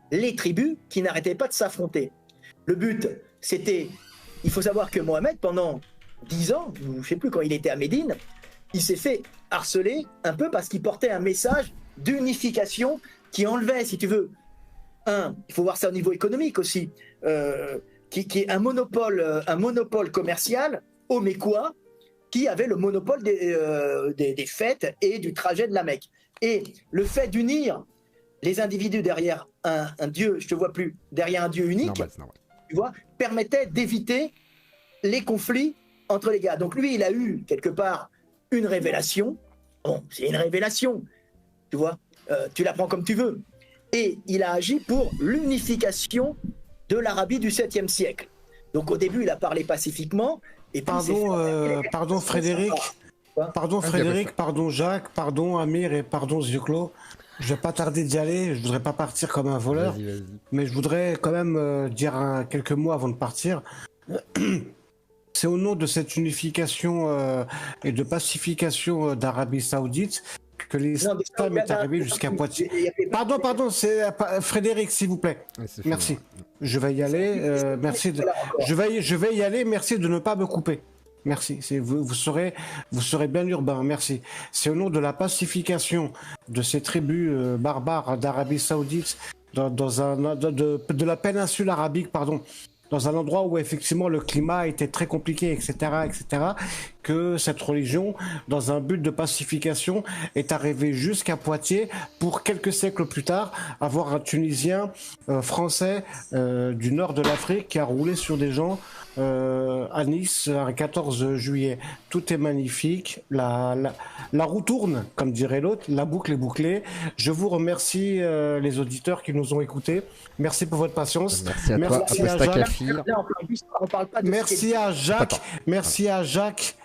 les tribus qui n'arrêtaient pas de s'affronter. Le but, c'était... Il faut savoir que Mohamed, pendant 10 ans, ou je ne sais plus quand il était à Médine, il s'est fait harceler un peu parce qu'il portait un message d'unification qui enlevait, si tu veux, il faut voir ça au niveau économique aussi, qui est un monopole commercial au Mécois qui avait le monopole des fêtes et du trajet de la Mecque. Et le fait d'unir les individus derrière un Dieu, je te vois plus, derrière un Dieu unique, c'est normal. tu vois, permettait d'éviter les conflits entre les gars. Donc lui, il a eu quelque part une révélation. Bon, c'est une révélation, tu vois, tu la prends comme tu veux. Et il a agi pour l'unification de l'Arabie du 7e siècle. Donc au début, il a parlé pacifiquement. Et puis pardon Frédéric, pardon Jacques, pardon Amir et pardon Zioclo. Je vais pas tarder d'y aller, je voudrais pas partir comme un voleur, Vas-y. mais je voudrais quand même dire quelques mots avant de partir. C'est au nom de cette unification et de pacification d'Arabie Saoudite que l'islam est arrivé jusqu'à Poitiers. Pardon, c'est Frédéric, s'il vous plaît. Merci. Je vais y aller. Merci. Je vais y aller. Merci de ne pas me couper. Merci. Vous serez bien urbain. Merci. C'est au nom de la pacification de ces tribus barbares d'Arabie Saoudite de la péninsule arabique, pardon. Dans un endroit où effectivement le climat était très compliqué, etc., que cette religion, dans un but de pacification, est arrivée jusqu'à Poitiers pour quelques siècles plus tard avoir un Tunisien français du nord de l'Afrique qui a roulé sur des gens à Nice un 14 juillet. Tout est magnifique, la roue tourne, comme dirait l'autre, la boucle est bouclée. Je vous remercie les auditeurs qui nous ont écoutés. Merci pour votre patience. Merci à toi, Jacques. Merci à Jacques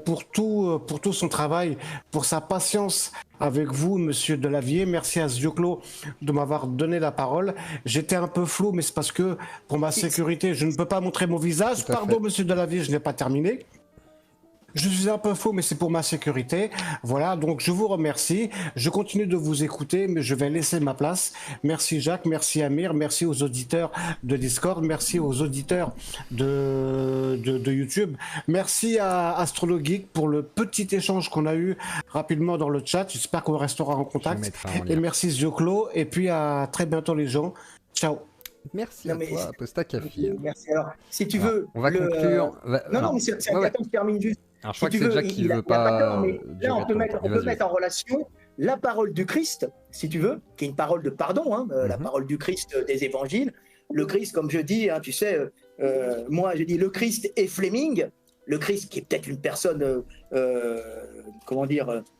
pour tout son travail, pour sa patience avec vous, monsieur Delavier. Merci à Zioclo de m'avoir donné la parole. J'étais un peu flou, mais c'est parce que pour ma sécurité, je ne peux pas montrer mon visage. Pardon, monsieur Delavier, je n'ai pas terminé. Je suis un peu faux, mais c'est pour ma sécurité. Voilà, donc je vous remercie. Je continue de vous écouter, mais je vais laisser ma place. Merci Jacques, merci Amir, merci aux auditeurs de Discord, merci aux auditeurs de YouTube. Merci à AstroloGeek pour le petit échange qu'on a eu rapidement dans le chat. J'espère qu'on restera en contact. Et merci Zioclo, et puis à très bientôt les gens. Ciao. Merci à toi, Aposta Kafir. Merci. Alors, si tu veux... On va conclure. Non, mais c'est important que je termine juste. Alors, je crois que c'est Jacques qui ne veut pas... Là, on peut mettre en relation la parole du Christ, si tu veux, qui est une parole de pardon, la parole du Christ des évangiles. Le Christ, comme je dis, tu sais, moi je dis le Christ est Fleming, le Christ qui est peut-être une personne,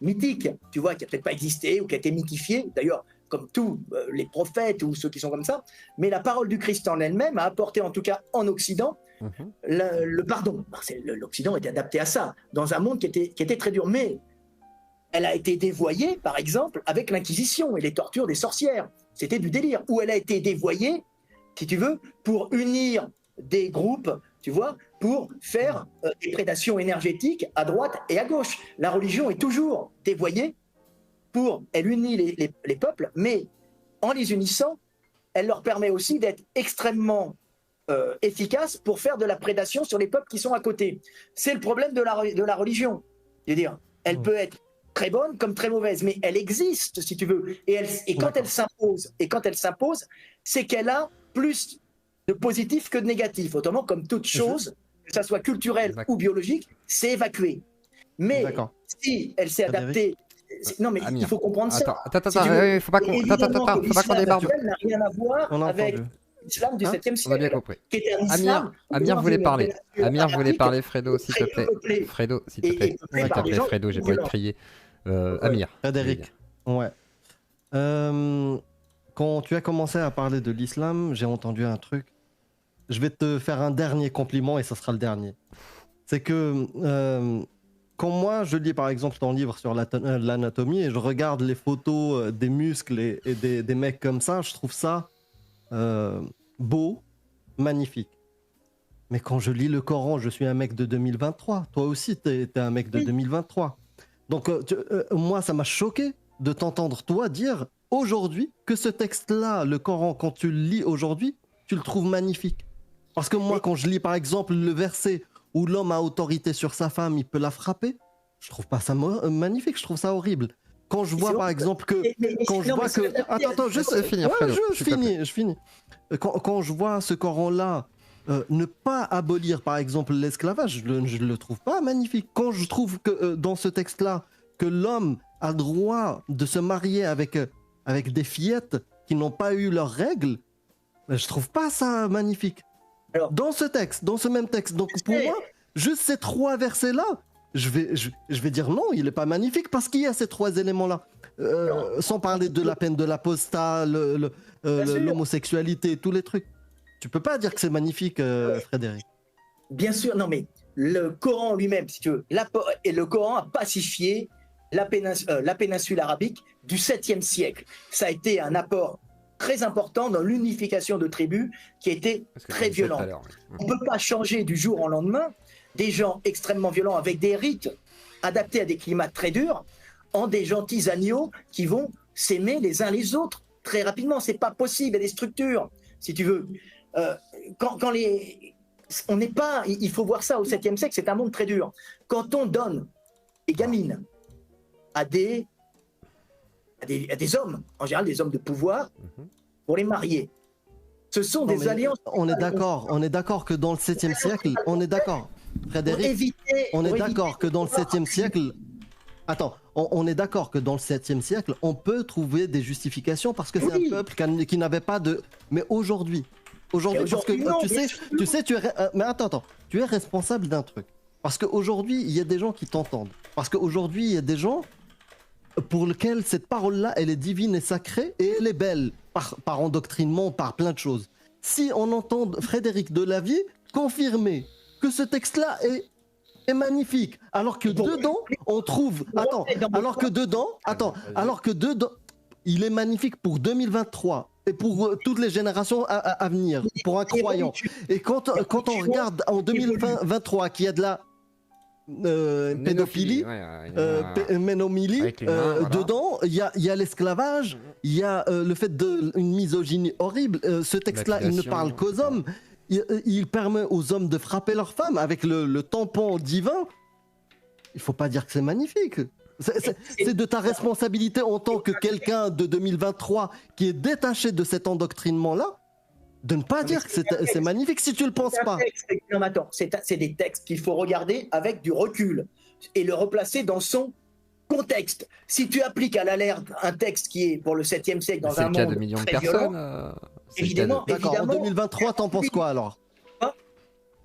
mythique, tu vois, qui n'a peut-être pas existé ou qui a été mythifié, d'ailleurs, comme tous les prophètes ou ceux qui sont comme ça, mais la parole du Christ en elle-même a apporté, en tout cas en Occident, le pardon. L'Occident était adapté à ça, dans un monde qui était très dur, mais elle a été dévoyée, par exemple, avec l'Inquisition et les tortures des sorcières. C'était du délire. Ou elle a été dévoyée, si tu veux, pour unir des groupes, tu vois, pour faire des prédations énergétiques à droite et à gauche. La religion est toujours dévoyée elle unit les peuples, mais en les unissant, elle leur permet aussi d'être extrêmement efficace pour faire de la prédation sur les peuples qui sont à côté. C'est le problème de la religion. Je veux dire, elle peut être très bonne comme très mauvaise, mais elle existe, si tu veux. Et quand elle s'impose, c'est qu'elle a plus de positif que de négatif. Autrement, comme toute chose, que ça soit culturel ou biologique, c'est évacué. Mais si elle s'est adaptée... Non, mais il faut comprendre ça. Attends, il faut pas qu'on débarque. L'islam n'a rien à voir avec l'islam du 7e siècle. On a bien compris. Amir voulait parler. Fredo, s'il te plaît. Fredo, j'ai pas envie de crier. Amir. Frédéric. Ouais. Quand tu as commencé à parler de l'islam, j'ai entendu un truc. Je vais te faire un dernier compliment et ça sera le dernier. C'est que quand moi je lis par exemple ton livre sur l'anatomie et je regarde les photos des muscles et des mecs comme ça, je trouve ça beau, magnifique. Mais quand je lis le Coran, je suis un mec de 2023. Toi aussi, t'es un mec de 2023. Donc moi, ça m'a choqué de t'entendre toi dire aujourd'hui que ce texte-là, le Coran, quand tu le lis aujourd'hui, tu le trouves magnifique. Parce que moi, quand je lis par exemple le verset où l'homme a autorité sur sa femme, il peut la frapper, je trouve pas ça magnifique, je trouve ça horrible. Quand je vois par exemple que... Attends, je finis. Quand je vois ce Coran-là ne pas abolir, par exemple, l'esclavage, je le trouve pas magnifique. Quand je trouve que dans ce texte-là, que l'homme a le droit de se marier avec des fillettes qui n'ont pas eu leurs règles, je trouve pas ça magnifique. Alors, dans ce même texte. Donc pour moi, juste ces 3 versets-là, je vais dire non, il est pas magnifique parce qu'il y a ces 3 éléments-là. Sans parler de la peine de l'apostat, l'homosexualité, tous les trucs. Tu peux pas dire que c'est magnifique, Frédéric. Bien sûr, non mais le Coran lui-même, si tu veux, et le Coran a pacifié la péninsule arabique du 7e siècle. Ça a été un apport très important dans l'unification de tribus qui était très violente. On ne peut pas changer du jour au lendemain des gens extrêmement violents avec des rites adaptés à des climats très durs en des gentils agneaux qui vont s'aimer les uns les autres très rapidement. C'est pas possible, il y a des structures, si tu veux. On n'est pas, il faut voir ça au 7e siècle, c'est un monde très dur. Quand on donne des gamines à des hommes, en général des hommes de pouvoir, pour les marier, ce sont des alliances. On est d'accord que dans le 7e siècle, on est d'accord, Frédéric, on est d'accord que dans le 7e siècle, attends, on est d'accord que dans le 7e siècle, on peut trouver des justifications parce que c'est un peuple qui n'avait pas de... Mais aujourd'hui, parce que non, tu sais, mais attends, tu es responsable d'un truc. Parce qu'aujourd'hui, il y a des gens qui t'entendent. Parce qu'aujourd'hui, il y a des gens pour lesquels cette parole-là, elle est divine et sacrée et elle est belle par endoctrinement, par plein de choses. Si on entend Frédéric Delavier confirmer que ce texte-là est magnifique, alors que dedans, on trouve... alors que dedans, il est magnifique pour 2023 et pour toutes les générations à venir, pour un croyant. Et quand on regarde en 2023 qu'il y a de la pédophilie, ménomilie, dedans, il y a l'esclavage, il y a le fait d'une misogynie horrible. Ce texte-là, il ne parle qu'aux hommes. Il permet aux hommes de frapper leurs femmes avec le tampon divin. Il faut pas dire que c'est magnifique. C'est de ta responsabilité en tant que quelqu'un de 2023 qui est détaché de cet endoctrinement-là, de ne pas dire que c'est magnifique si tu le penses pas. Non, mais attends, c'est des textes qu'il faut regarder avec du recul et le replacer dans son contexte. Si tu appliques à la lettre un texte qui est pour le 7e siècle dans un monde de millions très de personnes, violent, évidemment. En 2023, t'en penses quoi alors?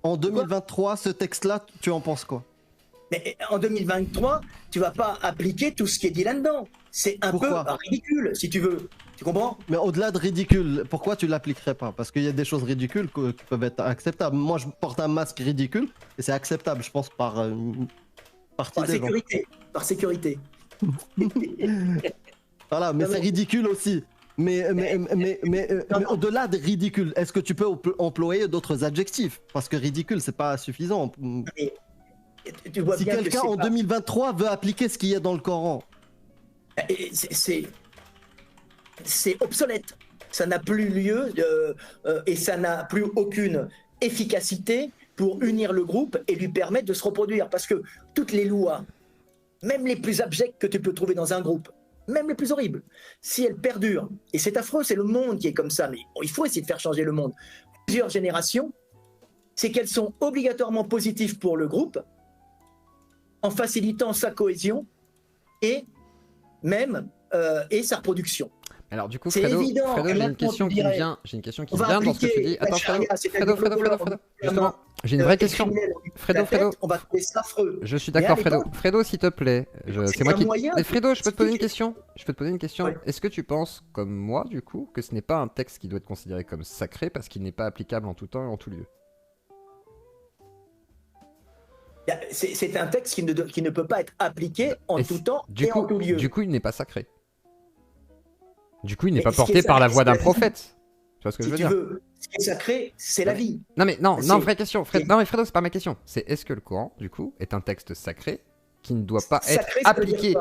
En 2023, ce texte-là, tu en penses quoi? Mais en 2023, tu vas pas appliquer tout ce qui est dit là-dedans. C'est un peu ridicule, si tu veux. Tu comprends? Mais au-delà de ridicule, pourquoi tu l'appliquerais pas? Parce qu'il y a des choses ridicules qui peuvent être acceptables. Moi, je porte un masque ridicule et c'est acceptable, je pense, par partie des gens. Par sécurité. Voilà, mais c'est ridicule aussi. Mais au-delà de ridicule, est-ce que tu peux employer d'autres adjectifs? Parce que ridicule, c'est pas suffisant. Si quelqu'un en 2023 veut appliquer ce qu'il y a dans le Coran, c'est obsolète. Ça n'a plus lieu et ça n'a plus aucune efficacité pour unir le groupe et lui permettre de se reproduire. Parce que toutes les lois, même les plus abjectes que tu peux trouver dans un groupe, même les plus horribles, si elles perdurent, et c'est affreux, c'est le monde qui est comme ça, mais il faut essayer de faire changer le monde. Plusieurs générations, c'est qu'elles sont obligatoirement positives pour le groupe, en facilitant sa cohésion et même et sa reproduction. Alors du coup, Fredo, j'ai une question qui vient dans ce que tu dis. Attends, Fredo, justement, j'ai une vraie question. Fredo, on va trouver ça affreux. Je suis d'accord, Fredo, s'il te plaît. C'est moi qui. Mais Fredo, je peux te poser une question. Ouais. Est-ce que tu penses, comme moi, du coup, que ce n'est pas un texte qui doit être considéré comme sacré parce qu'il n'est pas applicable en tout temps et en tout lieu? C'est un texte qui ne peut pas être appliqué en tout temps et en tout lieu. Du coup, il n'est pas sacré. Du coup, il n'est pas porté par la voix d'un prophète. Tu vois ce que je veux dire? Ce qui est sacré, c'est la vie. Non, vraie question. Non, mais Fredo, c'est pas ma question. C'est est-ce que le Coran, du coup, est un texte sacré qui ne doit pas être appliqué?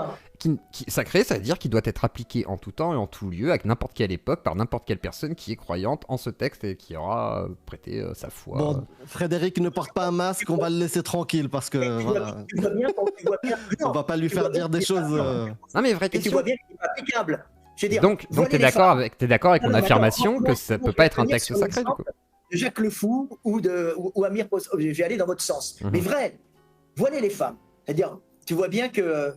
Sacré, ça veut dire qu'il doit être appliqué en tout temps et en tout lieu, à n'importe quelle époque, par n'importe quelle personne qui est croyante en ce texte et qui aura prêté sa foi. Bon, Frédéric ne porte pas un masque, on va le laisser tranquille parce que voilà. On va pas lui faire dire des choses. Non, mais vraie question. Tu vois bien qu'il n'est pas applicable. Donc t'es d'accord avec mon affirmation que ça peut pas être un texte sacré, du coup? Jacques Le Fou ou Amir Post. Je vais aller dans votre sens. Mais vrai, voiler les femmes. C'est-à-dire, tu vois bien que.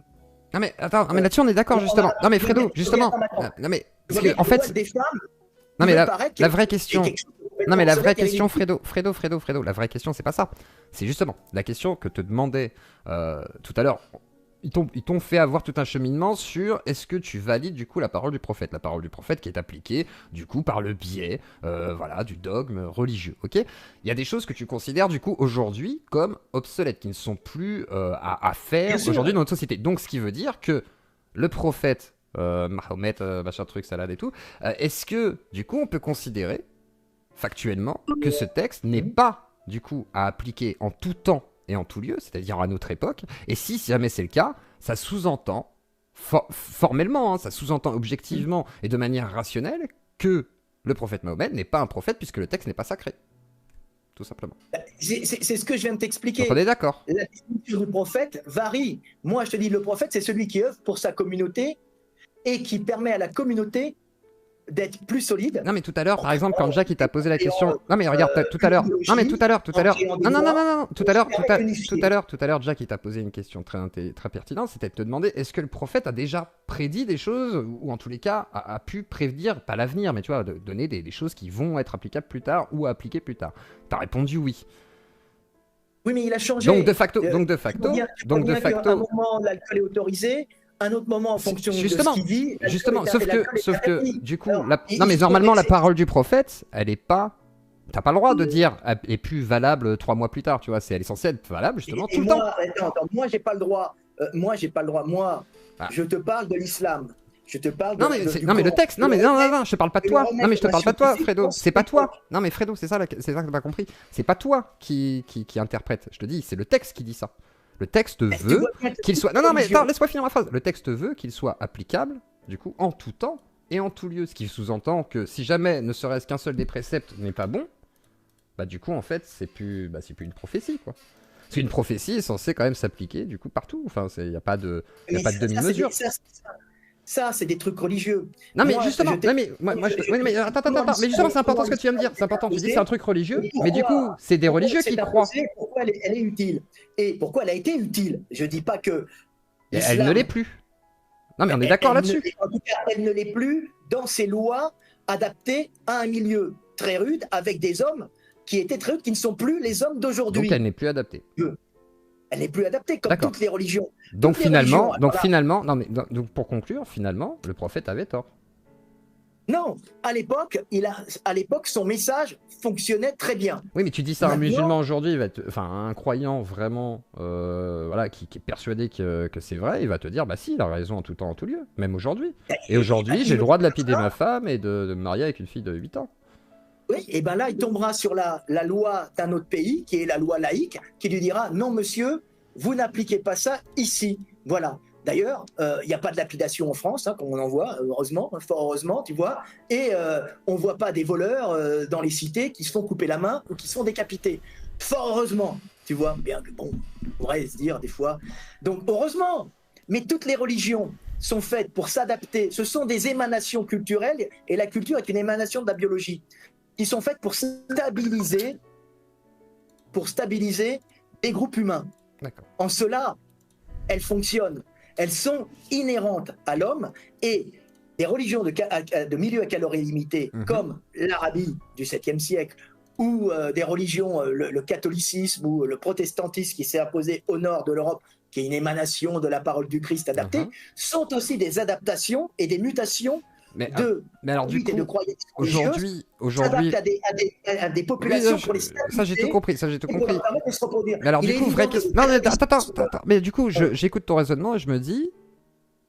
Non mais attends, mais là-dessus on est d'accord justement. Non mais Fredo, justement. Non mais en fait, des femmes. Non mais la vraie question. Non mais la vraie question, Fredo, la vraie question c'est pas ça. C'est justement la question que te demandait tout à l'heure. Ils t'ont fait avoir tout un cheminement sur est-ce que tu valides du coup la parole du prophète qui est appliquée du coup par le biais voilà, du dogme religieux, ok. Il y a des choses que tu considères du coup aujourd'hui comme obsolètes, qui ne sont plus à faire aujourd'hui dans notre société. Donc ce qui veut dire que le prophète, Mahomet, machin truc, salade et tout, est-ce que du coup on peut considérer factuellement que ce texte n'est pas du coup à appliquer en tout temps et en tout lieu, c'est-à-dire à notre époque, et si jamais c'est le cas, ça sous-entend, formellement, hein, ça sous-entend objectivement et de manière rationnelle que le prophète Mahomet n'est pas un prophète puisque le texte n'est pas sacré. Tout simplement. C'est ce que je viens de t'expliquer. On est d'accord. La définition du prophète varie. Moi, je te dis, le prophète, c'est celui qui œuvre pour sa communauté et qui permet à la communauté d'être plus solide. Non mais tout à l'heure, par exemple, quand Jack il t'a posé la question, non mais regarde, tout à l'heure, Jack il t'a posé une question très pertinente, c'était de te demander est-ce que le prophète a déjà prédit des choses ou en tous les cas a pu prévenir, pas l'avenir, mais tu vois, de donner des choses qui vont être applicables plus tard ou appliquées plus tard. T'as répondu oui. Oui, mais il a changé. Donc de facto, à un moment l'alcool est autorisé. Un autre moment en fonction de ce qu'il dit. Justement, sauf que du coup, non mais normalement la parole du prophète, elle est pas, t'as pas le droit de dire, elle est plus valable 3 mois plus tard, tu vois, elle est censée être valable justement tout le temps. Moi j'ai pas le droit, je te parle de l'islam. Je te parle de, non mais le texte, non, je te parle pas de toi. Non mais je te parle pas de toi, Fredo. C'est pas toi. Non mais Fredo, c'est ça que t'as pas compris. C'est pas toi qui interprète. Je te dis, c'est le texte qui dit ça. Le texte veut qu'il soit. Non mais attends, laisse-moi finir ma phrase. Le texte veut qu'il soit applicable, du coup, en tout temps et en tout lieu. Ce qui sous-entend que si jamais ne serait-ce qu'un seul des préceptes n'est pas bon, bah du coup en fait c'est plus une prophétie quoi. Parce qu'une prophétie est censée quand même s'appliquer du coup partout. Enfin, il y a pas de demi-mesure. Ça, c'est des trucs religieux. Non, mais justement, attends, mais justement, c'est important ce que tu viens de dire. C'est important, tu dis que c'est un truc religieux, mais du coup, c'est des religieux qui croient. Pourquoi elle est utile et pourquoi elle a été utile. Je dis pas que. Elle ne l'est plus. Non, mais on est d'accord là-dessus. En tout cas, elle ne l'est plus dans ses lois adaptées à un milieu très rude avec des hommes qui étaient très rudes, qui ne sont plus les hommes d'aujourd'hui. Donc, elle n'est plus adaptée. Elle n'est plus adaptée comme toutes les religions. Donc finalement, pour conclure, finalement, le prophète avait tort. Non, à l'époque, son message fonctionnait très bien. Oui, mais tu dis ça à un musulman aujourd'hui, un croyant vraiment, qui est persuadé que c'est vrai, il va te dire, bah si, il a raison en tout temps, en tout lieu, même aujourd'hui. Et aujourd'hui, j'ai le droit de lapider ma femme et de me marier avec une fille de 8 ans. Oui, et bien là, il tombera sur la loi d'un autre pays, qui est la loi laïque, qui lui dira « Non, monsieur, vous n'appliquez pas ça ici. » Voilà. D'ailleurs, il n'y a pas de lapidation en France, comme on en voit, heureusement, fort heureusement, tu vois. Et on ne voit pas des voleurs dans les cités qui se font couper la main ou qui se font décapiter. Fort heureusement, tu vois. Bien que, bon, on pourrait se dire des fois. Donc, heureusement. Mais toutes les religions sont faites pour s'adapter. Ce sont des émanations culturelles, et la culture est une émanation de la biologie, qui sont faites pour stabiliser les groupes humains. En cela, elles fonctionnent. Elles sont inhérentes à l'homme, et des religions de milieu à calories limitées, comme l'Arabie du 7e siècle, ou des religions, le catholicisme ou le protestantisme qui s'est imposé au nord de l'Europe, qui est une émanation de la parole du Christ adaptée, sont aussi des adaptations et des mutations mais alors du coup, aujourd'hui, à des populations pour les stabiliser. Ça j'ai tout compris. Mais alors du coup, vraie question. Non, attends. Mais du coup, j'écoute ton raisonnement et je me dis,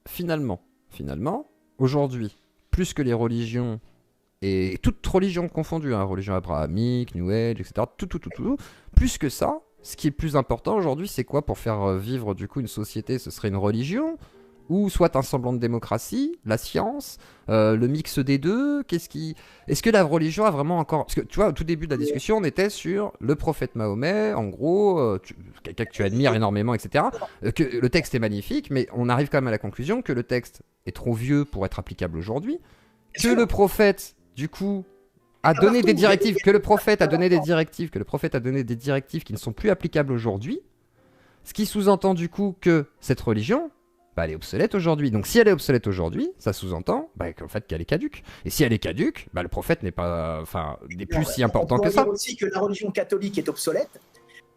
finalement, aujourd'hui, plus que les religions et toutes religions confondues, religion abrahamique, New Age, etc. Tout, plus que ça, ce qui est plus important aujourd'hui, c'est quoi pour faire vivre du coup une société? Ce serait une religion? Ou soit un semblant de démocratie, la science, le mix des deux. Est-ce que la religion a vraiment encore... Parce que tu vois, au tout début de la discussion, on était sur le prophète Mahomet, en gros, quelqu'un que tu admires énormément, etc. Que le texte est magnifique, mais on arrive quand même à la conclusion que le texte est trop vieux pour être applicable aujourd'hui. Que le prophète, du coup, a donné des directives, que le prophète a donné des directives, qui ne sont plus applicables aujourd'hui, ce qui sous-entend du coup que cette religion, bah, elle est obsolète aujourd'hui. Donc si elle est obsolète aujourd'hui, ça sous-entend qu'en fait qu'elle est caduque. Et si elle est caduque, bah, le prophète n'est plus si important que ça. On peut dire aussi que la religion catholique est obsolète,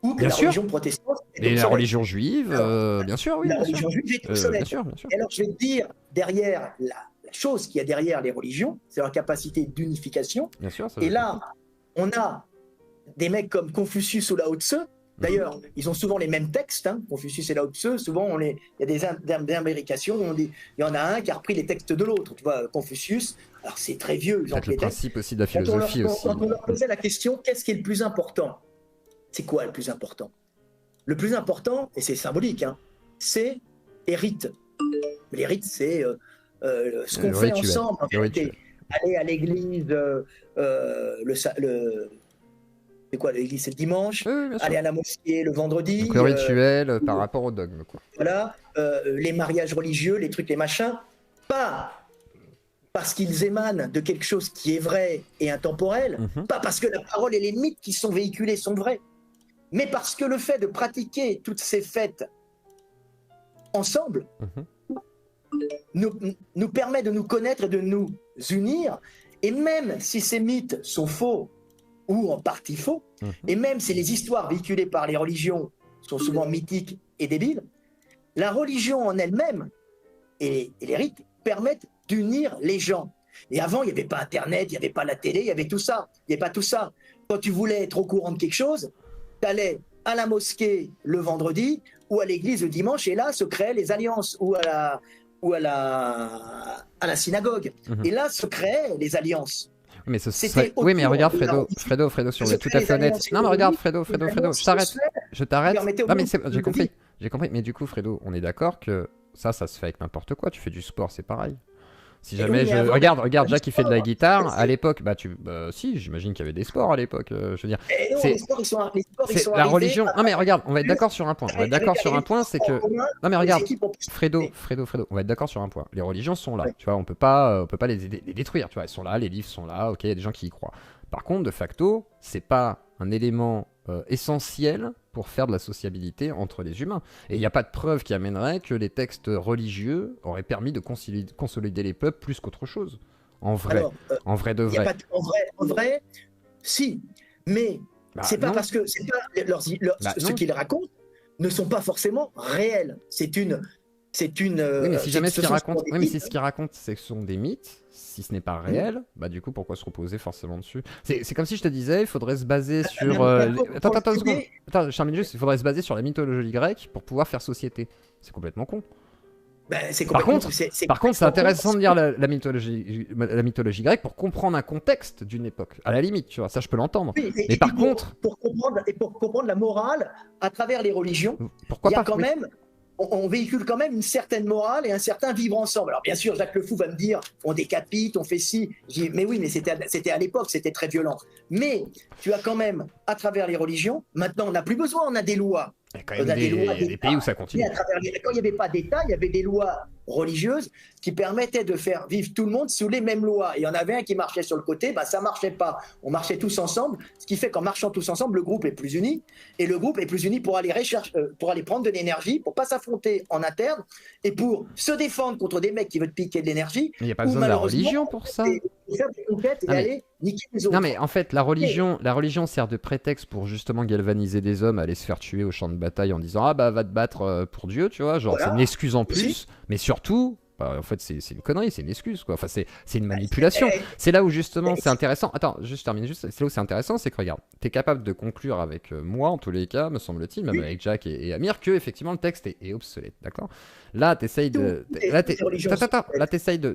ou que la religion protestante est obsolète. Et la religion juive, bien sûr, oui. La religion juive est obsolète. Bien sûr. Et alors je vais te dire, derrière la chose qu'il y a derrière les religions, c'est leur capacité d'unification. Bien sûr. Et là, on a des mecs comme Confucius ou Lao Tse. D'ailleurs, ils ont souvent les mêmes textes, hein. Confucius et Lao Tse. Souvent, il y a des imbrications. Il y en a un qui a repris les textes de l'autre. Tu vois, Confucius, alors c'est très vieux. Peut-être le principe aussi de la philosophie aussi. Quand on leur posait la question, qu'est-ce qui est le plus important? C'est quoi le plus important? Le plus important, et c'est symbolique, hein, c'est les rites. Les rites, c'est ce qu'on fait ensemble. En fait, aller à l'église, c'est quoi l'église? C'est le dimanche. Aller à la mosquée le vendredi. Donc le rituel par rapport au dogme, quoi. Voilà, les mariages religieux, les trucs, les machins. Pas parce qu'ils émanent de quelque chose qui est vrai et intemporel, pas parce que la parole et les mythes qui sont véhiculés sont vrais, mais parce que le fait de pratiquer toutes ces fêtes ensemble nous permet de nous connaître et de nous unir. Et même si ces mythes sont faux, ou en partie faux, et même si les histoires véhiculées par les religions sont souvent mythiques et débiles, la religion en elle-même et les rites permettent d'unir les gens. Et avant, il n'y avait pas Internet, il n'y avait pas la télé, il y avait tout ça. Il n'y avait pas tout ça. Quand tu voulais être au courant de quelque chose, tu allais à la mosquée le vendredi ou à l'église le dimanche, et là se créaient les alliances, ou à la synagogue. Et là se créaient les alliances. Mais oui, mais regarde Fredo, sur le tout à fait honnête. Non, mais regarde Fredo, je t'arrête. Non, mais j'ai compris. Mais du coup, Fredo, on est d'accord que ça se fait avec n'importe quoi. Tu fais du sport, c'est pareil. Si jamais regarde Jack qui fait de la guitare à l'époque, si, j'imagine qu'il y avait des sports à l'époque, je veux dire. Les sports ils sont la religion. Non mais regarde, on va être d'accord sur un point. C'est que non mais regarde, Fredo, on va être d'accord sur un point. Les religions sont là, tu vois, on peut pas les détruire, tu vois, elles sont là, les livres sont là, ok, il y a des gens qui y croient. Par contre, de facto, c'est pas un élément essentiel pour faire de la sociabilité entre les humains. Et il n'y a pas de preuve qui amènerait que les textes religieux auraient permis de consolider les peuples plus qu'autre chose. En vrai. Alors, en vrai de vrai. En vrai, si. Mais c'est pas parce que ce qu'ils racontent ne sont pas forcément réels. C'est une. Oui, mais si jamais ce qu'ils racontent, c'est que ce sont des mythes, si ce n'est pas réel, du coup, pourquoi se reposer forcément dessus? C'est comme si je te disais, il faudrait se baser sur. Attends, une seconde. Attends, je termine juste. Il faudrait se baser sur la mythologie grecque pour pouvoir faire société. C'est complètement con. Par contre, c'est intéressant de lire la mythologie grecque pour comprendre un contexte d'une époque. À la limite, tu vois, ça je peux l'entendre. Oui, mais par contre, pour comprendre la morale à travers les religions, pourquoi il y a quand même. On véhicule quand même une certaine morale et un certain vivre ensemble. Alors bien sûr, Jacques Le Fou va me dire, on décapite, on fait ci. Je dis, mais oui, mais c'était à l'époque, c'était très violent. Mais tu as quand même, à travers les religions, maintenant on n'a plus besoin, on a des lois. Il y a quand même des pays où ça continue. Quand il n'y avait pas d'État, il y avait des lois religieuses qui permettaient de faire vivre tout le monde sous les mêmes lois. Et il y en avait un qui marchait sur le côté, ça marchait pas. On marchait tous ensemble, ce qui fait qu'en marchant tous ensemble, le groupe est plus uni. Et le groupe est plus uni pour aller prendre de l'énergie, pour pas s'affronter en interne et pour se défendre contre des mecs qui veulent te piquer de l'énergie. Mais il n'y a pas besoin de la religion pour ça. Faire des conquêtes et aller niquer les autres. Non mais en fait, la religion sert de prétexte pour justement galvaniser des hommes à aller se faire tuer au champ de bataille en disant va te battre pour Dieu, tu vois, genre c'est une excuse en plus, mais surtout en fait c'est une connerie, c'est une excuse quoi, enfin c'est une manipulation. C'est là où justement c'est intéressant. Attends, je termine juste, c'est là où c'est intéressant, c'est que regarde, t'es capable de conclure avec moi en tous les cas, me semble-t-il, même avec Jack et Amir, que effectivement le texte est obsolète, d'accord? Là t'essayes de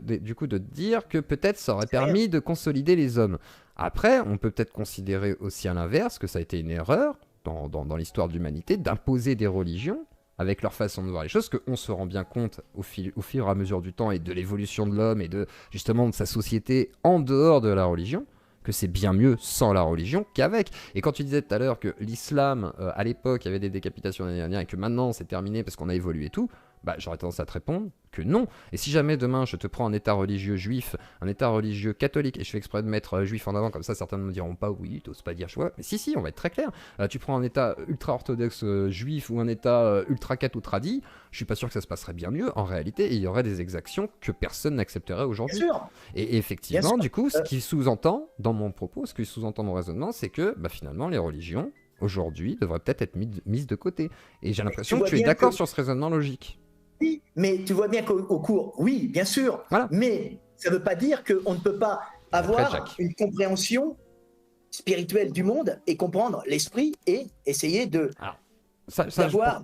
du coup de dire que peut-être ça aurait permis de consolider les hommes. Après, on peut peut-être considérer aussi à l'inverse que ça a été une erreur dans l'histoire de l'humanité d'imposer des religions avec leur façon de voir les choses, qu'on se rend bien compte au fur et à mesure du temps et de l'évolution de l'homme et de justement de sa société en dehors de la religion, que c'est bien mieux sans la religion qu'avec. Et quand tu disais tout à l'heure que l'islam, à l'époque, il y avait des décapitations l'année dernière et que maintenant c'est terminé parce qu'on a évolué et tout, bah, j'aurais tendance à te répondre que non. Et si jamais demain je te prends un état religieux juif, un état religieux catholique, et je fais exprès de mettre juif en avant, comme ça certains ne me diront pas oui, t'oses pas dire choix. Mais si, on va être très clair. Tu prends un état ultra-orthodoxe juif ou un état ultra-cat ou tradi, je suis pas sûr que ça se passerait bien mieux. En réalité, il y aurait des exactions que personne n'accepterait aujourd'hui. Et effectivement, du coup, ce qui sous-entend dans mon propos, ce qui sous-entend mon raisonnement, c'est que bah, finalement, les religions, aujourd'hui, devraient peut-être être mises de côté. Et j'ai l'impression que tu es d'accord sur ce raisonnement logique. Oui, mais tu vois bien qu'au cours, oui, bien sûr, voilà. Mais ça ne veut pas dire qu'on ne peut pas avoir une compréhension spirituelle du monde et comprendre l'esprit et essayer d'avoir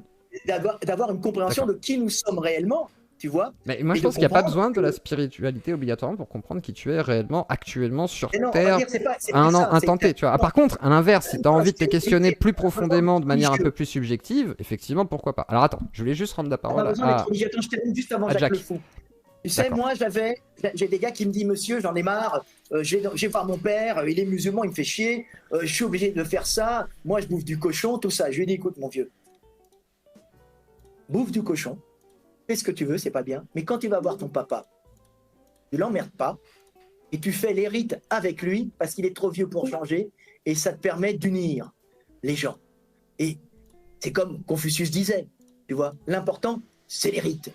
une compréhension de qui nous sommes réellement, tu vois. Mais moi, je pense qu'il n'y a pas besoin de la spiritualité obligatoirement pour comprendre qui tu es réellement, actuellement sur Terre, à un temps T, tu vois. Par contre, à l'inverse, si tu as envie de te questionner plus profondément, de manière un peu plus subjective, effectivement, pourquoi pas. Alors attends, je voulais juste rendre la parole à je termine juste avant Jacques Le Fou. Tu sais, moi, j'ai des gars qui me disent, monsieur, j'en ai marre, je vais voir mon père, il est musulman, il me fait chier, je suis obligé de faire ça, moi, je bouffe du cochon, tout ça. Je lui ai dit, écoute, mon vieux, bouffe du cochon, fais ce que tu veux, c'est pas bien, mais quand tu vas voir ton papa, tu l'emmerdes pas, et tu fais les rites avec lui, parce qu'il est trop vieux pour changer, et ça te permet d'unir les gens. Et c'est comme Confucius disait, tu vois, l'important, c'est les rites.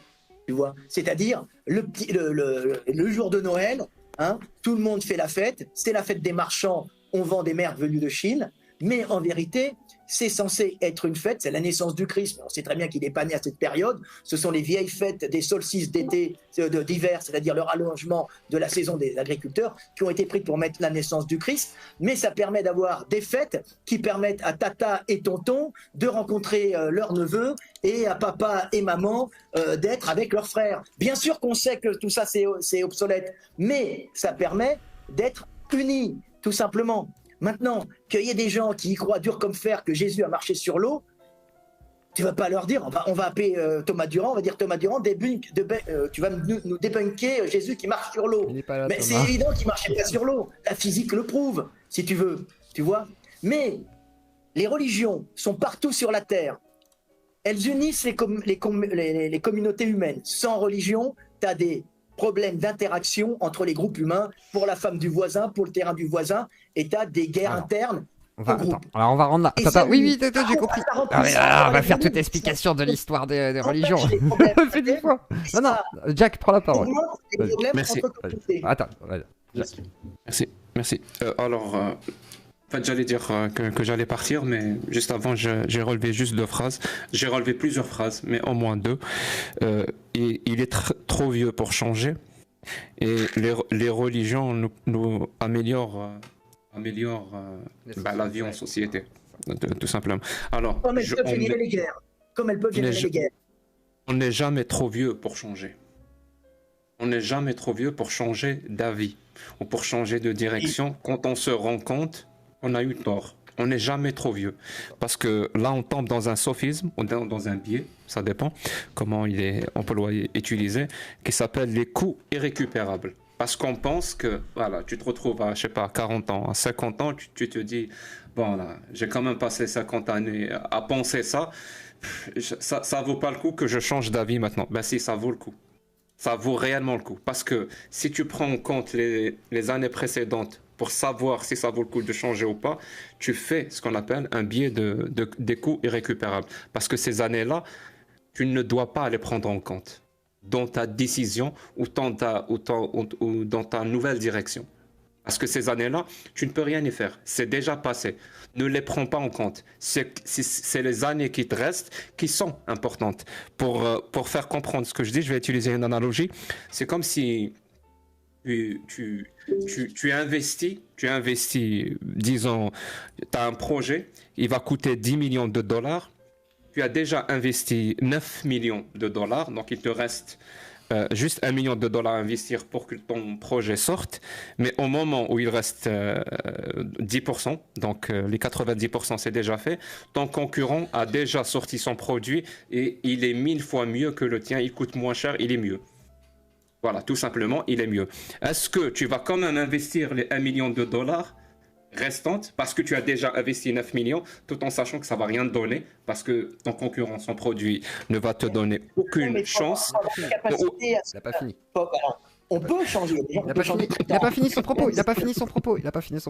Tu vois, c'est-à-dire le jour de Noël, hein, tout le monde fait la fête, c'est la fête des marchands, on vend des merdes venues de Chine, mais en vérité, c'est censé être une fête, c'est la naissance du Christ. On sait très bien qu'il n'est pas né à cette période, ce sont les vieilles fêtes des solstices d'été, d'hiver, c'est-à-dire le rallongement de la saison des agriculteurs, qui ont été prises pour mettre la naissance du Christ, mais ça permet d'avoir des fêtes qui permettent à tata et tonton de rencontrer leurs neveux et à papa et maman d'être avec leurs frères. Bien sûr qu'on sait que tout ça c'est obsolète, mais ça permet d'être unis, tout simplement. Maintenant, qu'il y ait des gens qui y croient dur comme fer que Jésus a marché sur l'eau, tu vas pas leur dire, on va appeler Thomas Durand, on va dire Thomas Durand, tu vas nous débunker Jésus qui marche sur l'eau. Mais c'est évident qu'il marchait pas sur l'eau. La physique le prouve, si tu veux, tu vois. Mais les religions sont partout sur la terre. Elles unissent les communautés humaines. Sans religion, tu as des problèmes d'interaction entre les groupes humains, pour la femme du voisin, pour le terrain du voisin, et tu as des guerres internes. Alors on va rendre là. Oui, j'ai compris. On va faire toute l'explication de l'histoire des religions. Fais 10 fois. Non, Jack, prends la parole. Merci. Attends. Merci. Alors, en fait, j'allais dire que j'allais partir, mais juste avant, j'ai relevé juste 2 phrases. J'ai relevé plusieurs phrases, mais au moins 2. Il est trop vieux pour changer. Et les religions nous améliorent la vie en société, tout simplement. Alors, comme elles peuvent générer les guerres. On n'est jamais trop vieux pour changer. On n'est jamais trop vieux pour changer d'avis ou pour changer de direction quand on se rend compte qu'on a eu tort. On n'est jamais trop vieux. Parce que là, on tombe dans un sophisme, ou dans un biais, ça dépend comment il est employé, utilisé, qui s'appelle les coûts irrécupérables. Parce qu'on pense que, voilà, tu te retrouves à, 40 ans, à 50 ans, tu te dis, bon là, j'ai quand même passé 50 années à penser ça, ça vaut pas le coup que je change d'avis maintenant. Ben si, ça vaut le coup. Ça vaut réellement le coup. Parce que si tu prends en compte les années précédentes pour savoir si ça vaut le coup de changer ou pas, tu fais ce qu'on appelle un biais des coûts irrécupérables. Parce que ces années-là, tu ne dois pas les prendre en compte dans ta décision ou dans ta nouvelle direction. Parce que ces années-là, tu ne peux rien y faire. C'est déjà passé. Ne les prends pas en compte. C'est les années qui te restent qui sont importantes. Pour faire comprendre ce que je dis, je vais utiliser une analogie. C'est comme si tu investis, disons, tu as un projet, il va coûter 10 millions de dollars. Tu as déjà investi 9 millions de dollars, donc il te reste juste 1 million de dollars à investir pour que ton projet sorte. Mais au moment où il reste 10%, donc les 90% c'est déjà fait, ton concurrent a déjà sorti son produit et il est 1000 fois mieux que le tien, il coûte moins cher, il est mieux. Voilà, tout simplement, il est mieux. Est-ce que tu vas quand même investir les 1 million de dollars restante parce que tu as déjà investi 9 millions tout en sachant que ça va rien te donner parce que ton concurrent, son produit ne va te donner aucune chance. Il n'a pas fini. On peut changer. Il n'a pas fini son propos. Il n'a pas fini son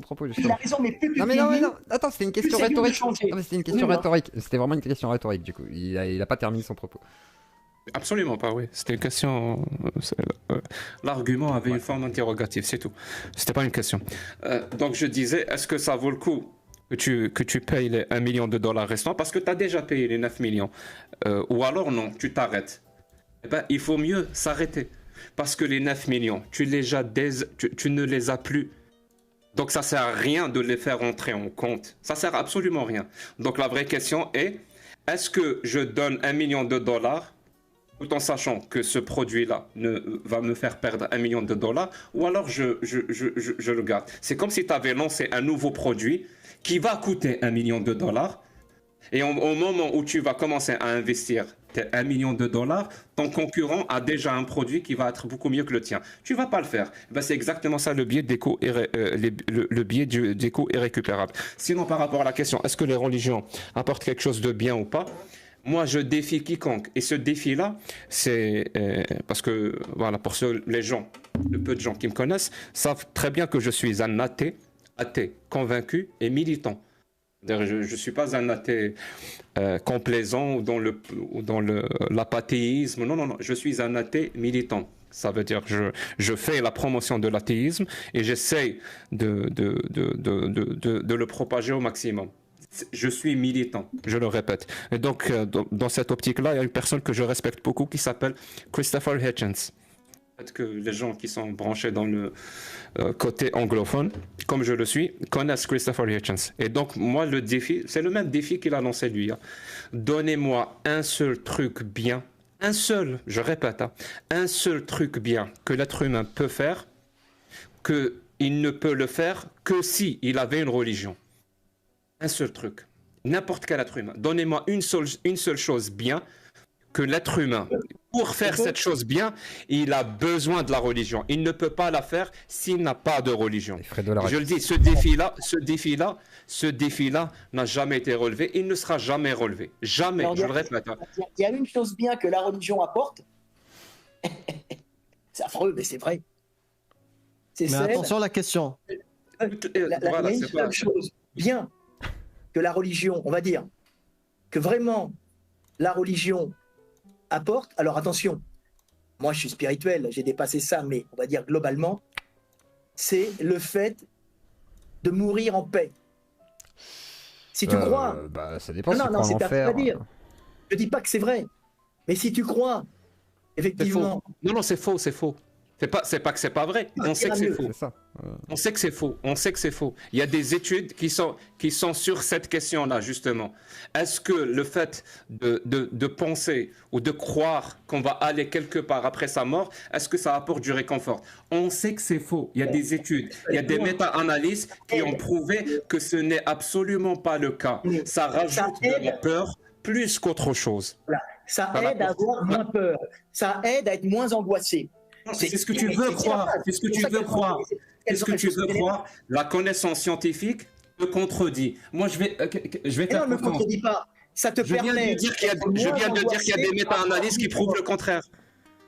propos. Justement. Il a raison, mais plus tu non. Attends, c'était une question rhétorique. C'était une question rhétorique. C'était vraiment une question rhétorique du coup. Il a pas terminé son propos. Absolument pas, oui. C'était une question. L'argument avait une forme interrogative, c'est tout. C'était pas une question. Donc je disais, est-ce que ça vaut le coup que tu payes les $1 million restants parce que tu as déjà payé les 9 millions ou alors non, tu t'arrêtes. Eh ben, il faut mieux s'arrêter parce que les 9 millions, tu ne les as plus. Donc ça sert à rien de les faire entrer en compte. Ça sert absolument à rien. Donc la vraie question est-ce que je donne $1 million tout en sachant que ce produit-là va me faire perdre $1 million ou alors je le garde. C'est comme si tu avais lancé un nouveau produit qui va coûter $1 million et au moment où tu vas commencer à investir tes $1 million, ton concurrent a déjà un produit qui va être beaucoup mieux que le tien. Tu vas pas le faire. Ben, c'est exactement ça le biais des coûts le biais des coûts irrécupérables. Sinon, par rapport à la question, est-ce que les religions apportent quelque chose de bien ou pas? Moi, je défie quiconque. Et ce défi-là, c'est parce que, voilà, pour les gens, le peu de gens qui me connaissent, savent très bien que je suis un athée convaincu et militant. Je ne suis pas un athée complaisant ou dans l'apathéisme. Non. Je suis un athée militant. Ça veut dire que je fais la promotion de l'athéisme et j'essaye de le propager au maximum. Je suis militant, je le répète. Et donc, dans cette optique-là, il y a une personne que je respecte beaucoup qui s'appelle Christopher Hitchens. Peut-être que les gens qui sont branchés dans le côté anglophone, comme je le suis, connaissent Christopher Hitchens. Et donc, moi, le défi, c'est le même défi qu'il a lancé lui. Donnez-moi un seul truc bien, un seul, je répète, un seul truc bien que l'être humain peut faire, qu'il ne peut le faire que si il avait une religion. Un seul truc, n'importe quel être humain. Donnez-moi une seule chose bien que l'être humain, pour faire cette chose bien, il a besoin de la religion. Il ne peut pas la faire s'il n'a pas de religion. Je le dis, ce défi-là n'a jamais été relevé. Il ne sera jamais relevé. Jamais, je le répète. Il y a une chose bien que la religion apporte. C'est affreux, mais c'est vrai. Mais attention à la question. Il y a une seule chose bien que la religion, on va dire, que vraiment la religion apporte. Alors attention, moi je suis spirituel, j'ai dépassé ça, mais on va dire globalement, c'est le fait de mourir en paix. Si tu crois... ça dépend non, c'est à dire. Je dis pas que c'est vrai, mais si tu crois, effectivement... Non, c'est faux. C'est pas que c'est pas vrai. On sait que c'est faux. On sait que c'est faux. Il y a des études qui sont sur cette question-là, justement. Est-ce que le fait de penser ou de croire qu'on va aller quelque part après sa mort, est-ce que ça apporte du réconfort? On sait que c'est faux. Il y a des études, il y a des méta-analyses qui ont prouvé que ce n'est absolument pas le cas. Ça rajoute de la peur plus qu'autre chose. Voilà. Ça aide à avoir moins peur. Ça aide à être moins angoissé. C'est ce que tu veux croire. C'est ce que tu veux croire. C'est ce que tu veux croire. La connaissance scientifique te contredit. Moi, je vais faire confiance. Ne me contredis pas. Ça te permet. Je viens de dire qu'il y a des méta-analyses qui prouvent le contraire.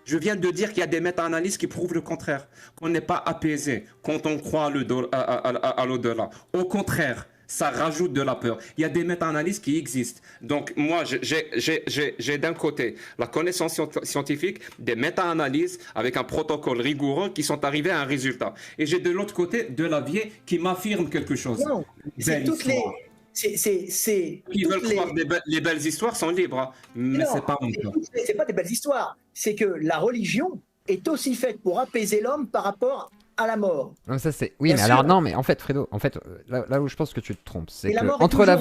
Je viens de dire qu'il y a des méta-analyses qui prouvent le contraire. Qu'on n'est pas apaisé quand on croit à l'au-delà. Au contraire, ça rajoute de la peur. Il y a des méta-analyses qui existent. Donc, moi, j'ai d'un côté la connaissance scientifique, des méta-analyses avec un protocole rigoureux qui sont arrivés à un résultat. Et j'ai de l'autre côté de l'avis qui m'affirme quelque chose. Non, c'est toutes les... Qui veulent croire les belles histoires sont libres, hein. Mais c'est pas mon cas. C'est pas des belles histoires. C'est que la religion est aussi faite pour apaiser l'homme par rapport à la mort. Non, ça c'est... Oui, mais alors non, mais en fait, Fredo, là où je pense que tu te trompes, c'est que entre la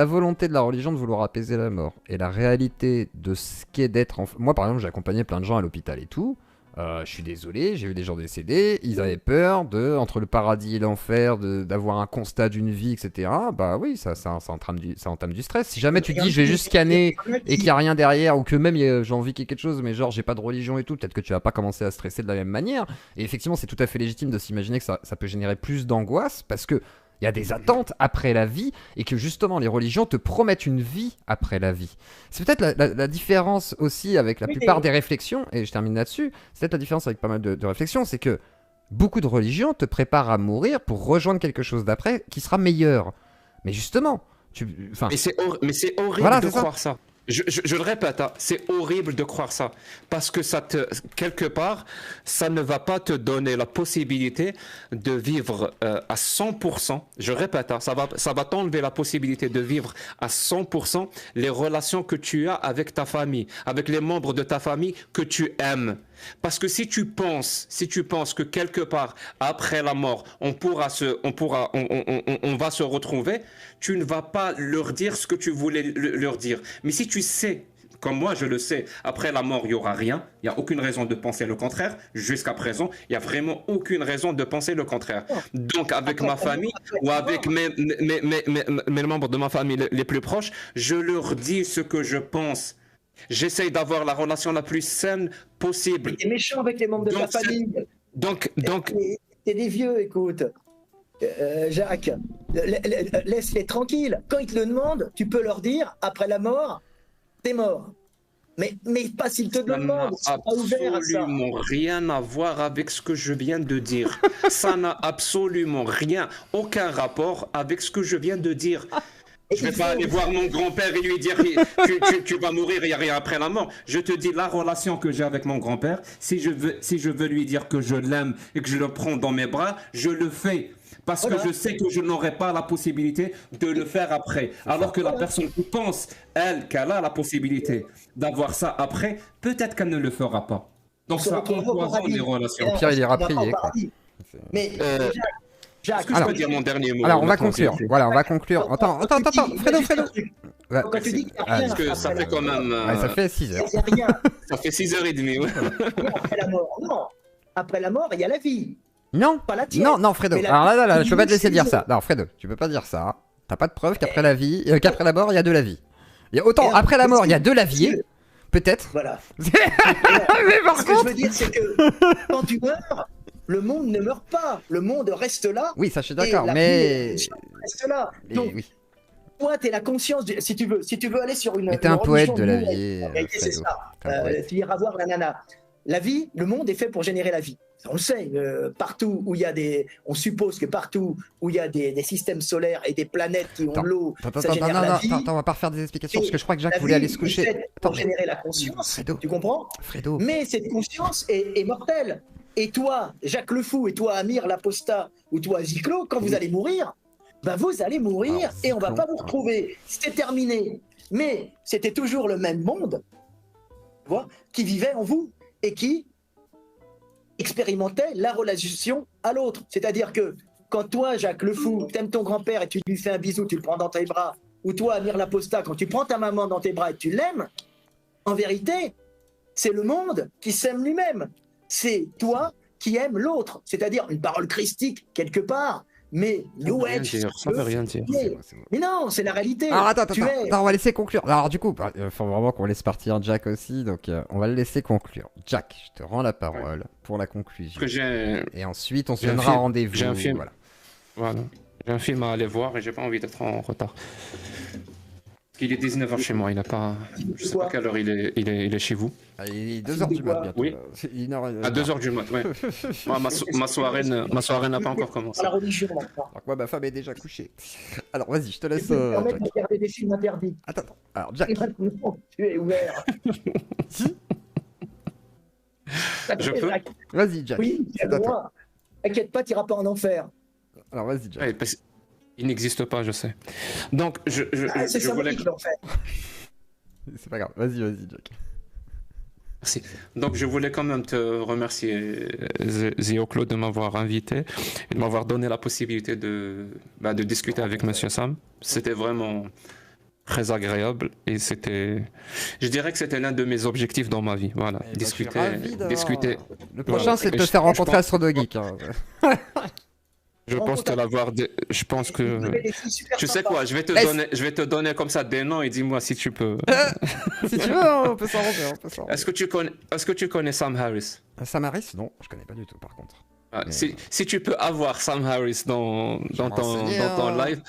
volonté de la religion de vouloir apaiser la mort et la réalité de ce qu'est d'être... Moi, par exemple, j'ai accompagné plein de gens à l'hôpital et tout. Je suis désolé, j'ai vu des gens décédés, ils avaient peur entre le paradis et l'enfer, d'avoir un constat d'une vie, etc. Bah oui, ça entame du stress. Si jamais tu dis je vais juste scanner et qu'il n'y a rien derrière, ou que même j'ai envie qu'il y ait quelque chose, mais genre j'ai pas de religion et tout, peut-être que tu vas pas commencer à stresser de la même manière. Et effectivement, c'est tout à fait légitime de s'imaginer que ça peut générer plus d'angoisse, parce que Il y a des attentes après la vie et que justement les religions te promettent une vie après la vie. C'est peut-être la différence aussi avec la plupart des réflexions, et je termine là-dessus, c'est peut-être la différence avec pas mal de réflexions, c'est que beaucoup de religions te préparent à mourir pour rejoindre quelque chose d'après qui sera meilleur. Mais justement, mais c'est horrible de croire ça. Je le répète, hein, c'est horrible de croire ça, parce que quelque part, ça ne va pas te donner la possibilité de vivre à 100%. Je répète, hein, ça va t'enlever la possibilité de vivre à 100% les relations que tu as avec ta famille, avec les membres de ta famille que tu aimes. Parce que si tu penses que quelque part après la mort on va se retrouver, tu ne vas pas leur dire ce que tu voulais leur dire. Mais si tu sais, comme moi je le sais, après la mort il y aura rien, il y a aucune raison de penser le contraire. Jusqu'à présent, il y a vraiment aucune raison de penser le contraire. Donc avec ma famille ou avec mes membres de ma famille les plus proches, je leur dis ce que je pense. J'essaye d'avoir la relation la plus saine possible. T'es méchant avec les membres de ta famille. Donc... T'es des vieux, écoute. Jacques, laisse-les tranquilles. Quand ils te le demandent, tu peux leur dire, après la mort, t'es mort. Mais pas s'ils te demandent. Ça n'a absolument rien à voir avec ce que je viens de dire. Ça n'a absolument rien, aucun rapport avec ce que je viens de dire. Je ne vais pas aller voir mon grand-père et lui dire tu vas mourir, il n'y a rien après la mort. Je te dis la relation que j'ai avec mon grand-père. Si je veux lui dire que je l'aime et que je le prends dans mes bras, je le fais. Parce que je sais que je n'aurai pas la possibilité de le faire après. Alors que la personne qui pense, elle, qu'elle a la possibilité d'avoir ça après, peut-être qu'elle ne le fera pas. Donc ça empoisonne les relations. Au pire, il ira prier. Mais Jacques, est-ce que je peux dire mon dernier mot? Alors, on va conclure. Voilà, on va conclure. Attends, Fredo. Quand tu dis qu'il y a rien, parce que ça fait quand même... ça fait 6 heures. Il y a rien. Ça fait 6h30, ouais. Après la mort, non. Après la mort, il y a la vie. Non, pas la tienne. Non, Fredo. Alors là, je peux pas te laisser dire ça. Non, Fredo, tu peux pas dire ça. T'as pas de preuve qu'après la vie, qu'après la mort, il y a de la vie. Il y a autant après la mort, il y a de la vie. Peut-être. Voilà. Mais par ce que je veux dire, c'est que quand tu meurs, le monde ne meurt pas. Le monde reste là. Oui, ça je suis d'accord, mais reste là. Donc, oui. toi, t'es la conscience. Si tu veux aller sur une. Mais t'es un poète de la vie. C'est ça. Tu iras voir la nana. La vie, le monde est fait pour générer la vie. On le sait, partout où il y a on suppose que partout où il y a des systèmes solaires et des planètes qui ont l'eau, ça génère la vie. Attends, on va pas refaire des explications parce que je crois que Jacques voulait aller se coucher. Pour générer la conscience, tu comprends? Fredo. Mais cette conscience est mortelle. Et toi, Jacques le Fou, et toi, Amir l'Apostat, ou toi, Ziklo, quand vous allez mourir, ben vous allez mourir et on va pas vous retrouver. C'était terminé. Mais c'était toujours le même monde, tu vois, qui vivait en vous et qui expérimentait la relation à l'autre. C'est-à-dire que quand toi, Jacques le Fou, t'aimes ton grand-père et tu lui fais un bisou, tu le prends dans tes bras, ou toi, Amir l'Apostat, quand tu prends ta maman dans tes bras et tu l'aimes, en vérité, c'est le monde qui s'aime lui-même. C'est toi qui aimes l'autre. C'est-à-dire une parole christique quelque part, mais New Age. Ça veut rien dire. Mais non, c'est la réalité. Alors attends, on va laisser conclure. Alors du coup, il faut vraiment qu'on laisse partir Jack aussi, donc on va le laisser conclure. Jack, je te rends la parole pour la conclusion. Et ensuite, on se donnera rendez-vous. J'ai un film. Voilà. J'ai un film à aller voir et j'ai pas envie d'être en retard. Il est 19h chez moi, il n'a pas... Je sais pas à quelle heure il est chez vous. Il est 2h du mat bientôt. Oui. À 2h du mat, ouais. ma soirée n'a pas encore commencé. La religion, maintenant. Donc moi, ma femme est déjà couchée. Alors vas-y, je te laisse... Tu peux me permettre de regarder des films interdits. Attends. Alors Jack... Tu es ouvert. Je peux. Vas-y, Jack. Oui, tu as le droit. T'inquiète pas, tu n'iras pas en enfer. Alors vas-y, Jack. Ouais, il n'existe pas, je sais. Donc, je voulais... C'est pas grave, vas-y, Jack. Merci. Donc, je voulais quand même te remercier, Zio Claude, de m'avoir invité et de m'avoir donné la possibilité de discuter avec Monsieur Sam. C'était vraiment très agréable et je dirais que c'était l'un de mes objectifs dans ma vie. Voilà, discuter. Le prochain, c'est de te faire rencontrer Astro Geek. Je pense te l'avoir. Je pense que. Tu sais quoi, je vais te donner comme ça des noms et dis-moi si tu peux. Si tu veux, on peut s'en rendre. Est-ce que tu connais Sam Harris? Sam Harris? Non, je connais pas du tout par contre. Si tu peux avoir Sam Harris dans ton live.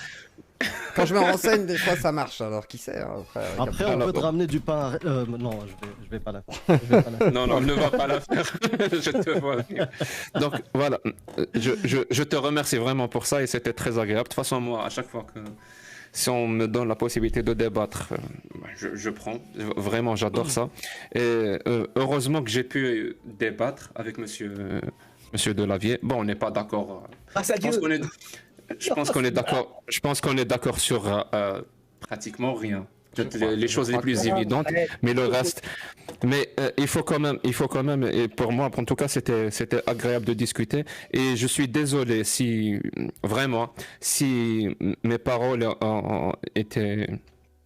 Quand je me renseigne, des fois ça marche, alors qui sait. Après, on peut te ramener du pain. Non, je vais pas la faire. Non, ne va pas la faire. Je te vois. Donc voilà, je te remercie vraiment pour ça et c'était très agréable. De toute façon, moi, à chaque fois que si on me donne la possibilité de débattre, je prends. Vraiment, j'adore ça. Et heureusement que j'ai pu débattre avec Monsieur Delavier. Bon, on n'est pas d'accord. Je pense qu'on est d'accord. Je pense qu'on est d'accord sur pratiquement rien. Les choses les plus évidentes, mais le reste. Mais il faut quand même, et pour moi, en tout cas, c'était agréable de discuter. Et je suis désolé si mes paroles étaient,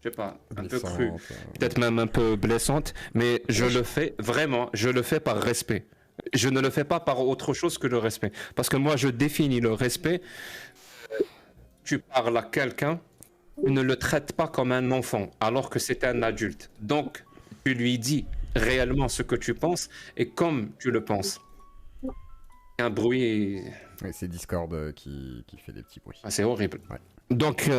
je sais pas, un peu crues, peut-être même un peu blessantes. Mais je le fais par respect. Je ne le fais pas par autre chose que le respect. Parce que moi, je définis le respect. Tu parles à quelqu'un, tu ne le traites pas comme un enfant, alors que c'est un adulte. Donc, tu lui dis réellement ce que tu penses et comme tu le penses. Un bruit... Oui, c'est Discord qui fait des petits bruits. C'est horrible. Ouais. Donc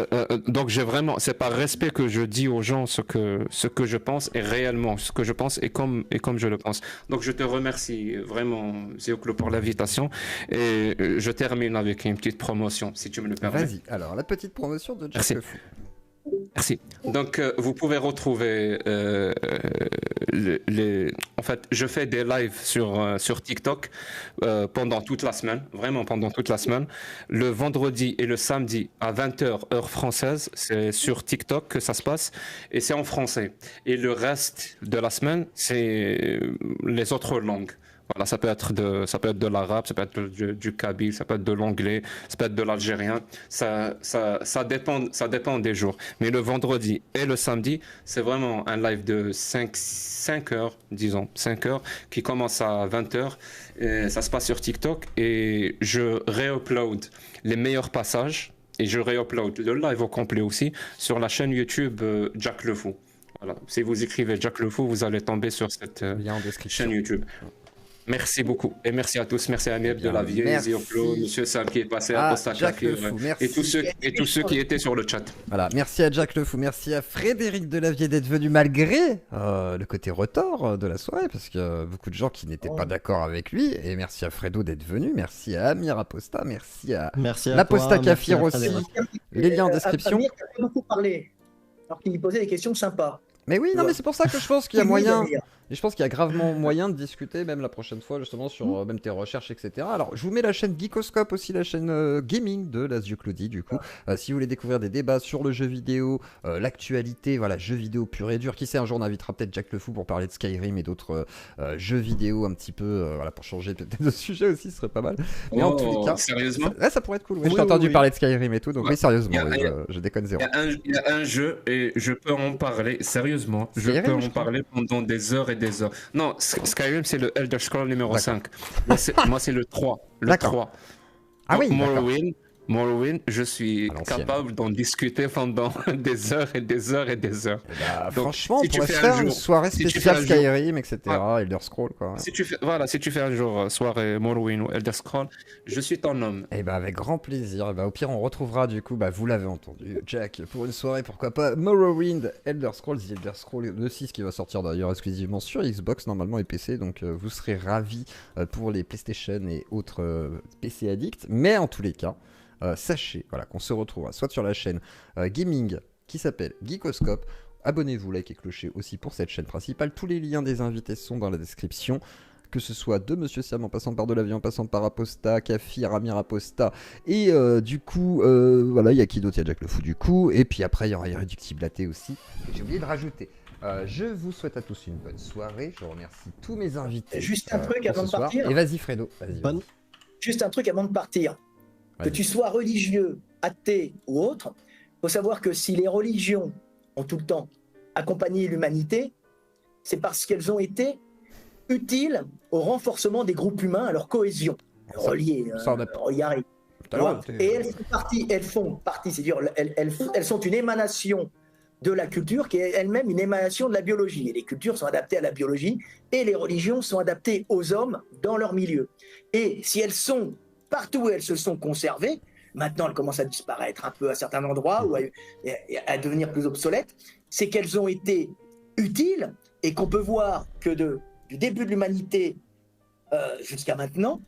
j'ai vraiment, c'est par respect que je dis aux gens ce que je pense et réellement ce que je pense et comme je le pense. Donc je te remercie vraiment, Zéoclo, pour l'invitation et je termine avec une petite promotion, si tu me le permets. Vas-y, alors la petite promotion de Jack le Fou. Merci. Donc, vous pouvez retrouver En fait, je fais des lives sur TikTok pendant toute la semaine, vraiment pendant toute la semaine. Le vendredi et le samedi à 20h heure française, c'est sur TikTok que ça se passe et c'est en français. Et le reste de la semaine, c'est les autres langues. Voilà, ça peut être de l'arabe, ça peut être du kabyle, ça peut être de l'anglais, ça peut être de l'algérien. Ça dépend des jours. Mais le vendredi et le samedi, c'est vraiment un live de 5 heures, disons, 5 heures, qui commence à 20h. Et ça se passe sur TikTok et je réupload les meilleurs passages et je réupload le live au complet aussi sur la chaîne YouTube Jack le Fou. Voilà. Si vous écrivez Jack le Fou, vous allez tomber sur cette chaîne YouTube. Merci beaucoup et merci à tous. Merci à Amir Delavier, Zéoclo, Monsieur Sam qui est passé à Posta Café et tous ceux qui étaient sur le chat. Voilà, merci à Jack le Fou, merci à Frédéric Delavier d'être venu malgré le côté retort de la soirée parce que beaucoup de gens qui n'étaient pas d'accord avec lui et merci à Fredo d'être venu, merci à Amir Aposta, merci à l'Aposta Kafir aussi. Les liens en description. Amir qui a pas beaucoup parlé alors qu'il posait des questions sympas. Mais oui, non mais c'est pour ça que je pense qu'il y a moyen. Et je pense qu'il y a gravement moyen de discuter, même la prochaine fois, justement, sur même tes recherches, etc. Alors, je vous mets la chaîne Geekoscope aussi, la chaîne gaming de Lazio Claudie, du coup. Si vous voulez découvrir des débats sur le jeu vidéo, l'actualité, voilà, jeux vidéo pur et dur. Qui sait, un jour, on invitera peut-être Jack le Fou pour parler de Skyrim et d'autres jeux vidéo un petit peu, voilà, pour changer peut-être de sujet aussi, ce serait pas mal. Mais en tous les cas. Sérieusement ça pourrait être cool. Oui, j'ai entendu parler de Skyrim et tout, donc oui, sérieusement, je déconne zéro. Il y a un jeu et je peux en parler, sérieusement. Je peux en parler pendant des heures et des heures. Non, Skyrim, c'est le Elder Scrolls numéro 5. Moi, c'est le 3. Le 3. Ah oui, Morrowind, je suis capable d'en discuter pendant des heures et des heures et des heures. Donc, franchement, on pourrait faire une soirée spéciale Skyrim, etc. Elder Scrolls, quoi. Si tu fais un jour soirée Morrowind ou Elder Scrolls, je suis ton homme. Et avec grand plaisir. Au pire, on retrouvera du coup, vous l'avez entendu, Jack, pour une soirée, pourquoi pas, Morrowind, Elder Scrolls, Elder Scrolls le 6 qui va sortir d'ailleurs exclusivement sur Xbox normalement et PC, donc vous serez ravis pour les PlayStation et autres PC addicts. Mais en tous les cas, sachez qu'on se retrouvera soit sur la chaîne gaming qui s'appelle Geekoscope. Abonnez-vous, like et clocher aussi pour cette chaîne principale. Tous les liens des invités sont dans la description. Que ce soit de Monsieur Sam en passant par Delavier, en passant par Aposta, Kafir, Amir Aposta. Et du coup, il y a qui d'autre? Il y a Jack le Fou du coup. Et puis après, il y aura Irréductible Laté aussi. J'ai oublié de rajouter. Je vous souhaite à tous une bonne soirée. Je remercie tous mes invités. Juste un truc avant de partir. Et vas-y Fredo. Juste un truc avant de partir. Que tu sois religieux, athée ou autre, il faut savoir que si les religions ont tout le temps accompagné l'humanité, c'est parce qu'elles ont été utiles au renforcement des groupes humains, à leur cohésion, reliés, reliés. Et elles font partie, c'est-à-dire elles sont une émanation de la culture qui est elle-même une émanation de la biologie. Et les cultures sont adaptées à la biologie et les religions sont adaptées aux hommes dans leur milieu. Et si elles sont partout où elles se sont conservées, maintenant elles commencent à disparaître un peu à certains endroits ou à devenir plus obsolètes, c'est qu'elles ont été utiles et qu'on peut voir que du début de l'humanité jusqu'à maintenant,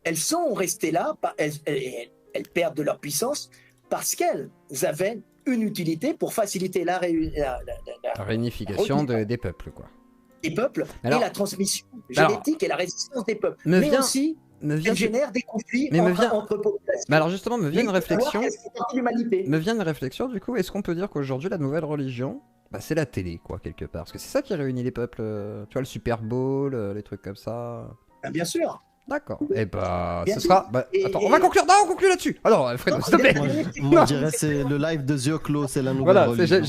elles sont restées là, elles perdent de leur puissance parce qu'elles avaient une utilité pour faciliter la réunification des peuples, quoi. Des peuples et la transmission génétique et la résistance des peuples. Mais aussi, elles génèrent des conflits entre populations. Mais alors justement, me vient une réflexion. Me vient une réflexion, du coup, est-ce qu'on peut dire qu'aujourd'hui, la nouvelle religion, c'est la télé, quoi, quelque part? Parce que c'est ça qui réunit les peuples, tu vois, le Super Bowl, les trucs comme ça. Bien sûr. D'accord. Et ce sera. Attends, on va conclure. Non, on conclut là-dessus. Alors, Fredo, s'il te plaît. Moi, je dirais c'est le live de The Clos, c'est la nouvelle religion.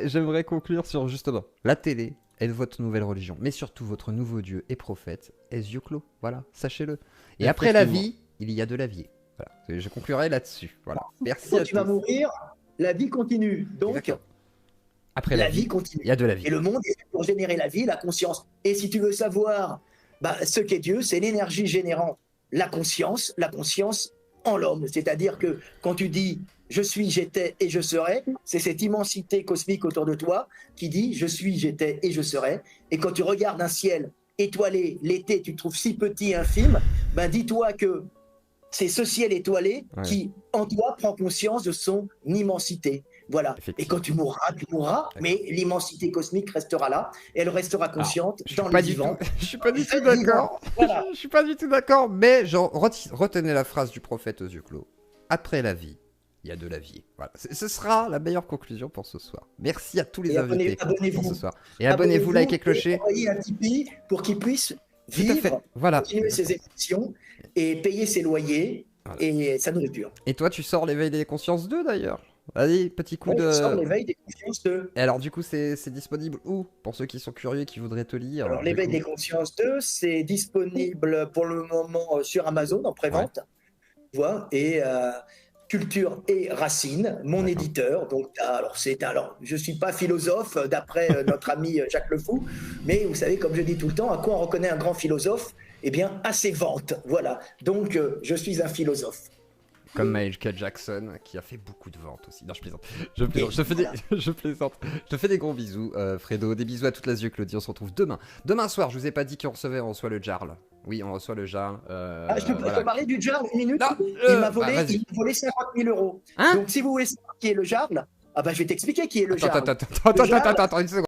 J'aimerais conclure sur justement la télé est votre nouvelle religion, mais surtout votre nouveau Dieu et prophète est The Clos. Voilà, sachez-le. Et après la vie, il y a de la vie. Voilà. Je conclurai là-dessus. Voilà. Merci. Quand tu vas mourir, la vie continue. Donc. Exactement. Après la vie continue. Il y a de la vie. Et le monde est fait pour générer la vie, la conscience. Et si tu veux savoir ce qu'est Dieu, c'est l'énergie générant la conscience en l'homme. C'est-à-dire que quand tu dis « je suis, j'étais et je serai », c'est cette immensité cosmique autour de toi qui dit « je suis, j'étais et je serai ». Et quand tu regardes un ciel étoilé, l'été, tu te trouves si petit, infime, dis-toi que c'est ce ciel étoilé qui, en toi, prend conscience de son immensité. Voilà. Et quand tu mourras, mais l'immensité cosmique restera là, et elle restera consciente dans le vivant. Je suis pas du tout d'accord. Voilà. Je suis pas du tout d'accord, mais retenez la phrase du prophète aux yeux clos. Après la vie, il y a de la vie. Voilà. Ce sera la meilleure conclusion pour ce soir. Merci à tous les invités pour ce soir. Et abonnez-vous, likez, clocher. Envoyez un Tipeee pour qu'ils puissent vivre, continuer ses émissions et payer ses loyers et sa nourriture. Et toi, tu sors l'éveil des consciences 2 d'ailleurs. Vas-y, petit coup de. Sort l'éveil des consciences 2. Et alors, du coup, c'est disponible où pour ceux qui sont curieux et qui voudraient te lire? Alors, l'éveil des consciences 2, c'est disponible pour le moment sur Amazon en prévente. Voilà. Et Culture et Racine, mon éditeur. Donc, alors, je suis pas philosophe d'après notre ami Jacques Le Fou, mais vous savez, comme je dis tout le temps, à quoi on reconnaît un grand philosophe? Eh bien, à ses ventes. Voilà. Donc, je suis un philosophe. Comme Michael Jackson, qui a fait beaucoup de ventes aussi. Non, je plaisante. Je plaisante. Je te fais des gros bisous, Fredo. Des bisous à toute la Yeux Claudie. On se retrouve demain. Demain soir, je vous ai pas dit qu'on reçoit le Jarl. Oui, on reçoit le Jarl. Je peux te parler du Jarl une minute? Il m'a volé 50 000 euros. Donc, si vous voulez savoir qui est le Jarl, je vais t'expliquer qui est le Jarl. Attends, une seconde.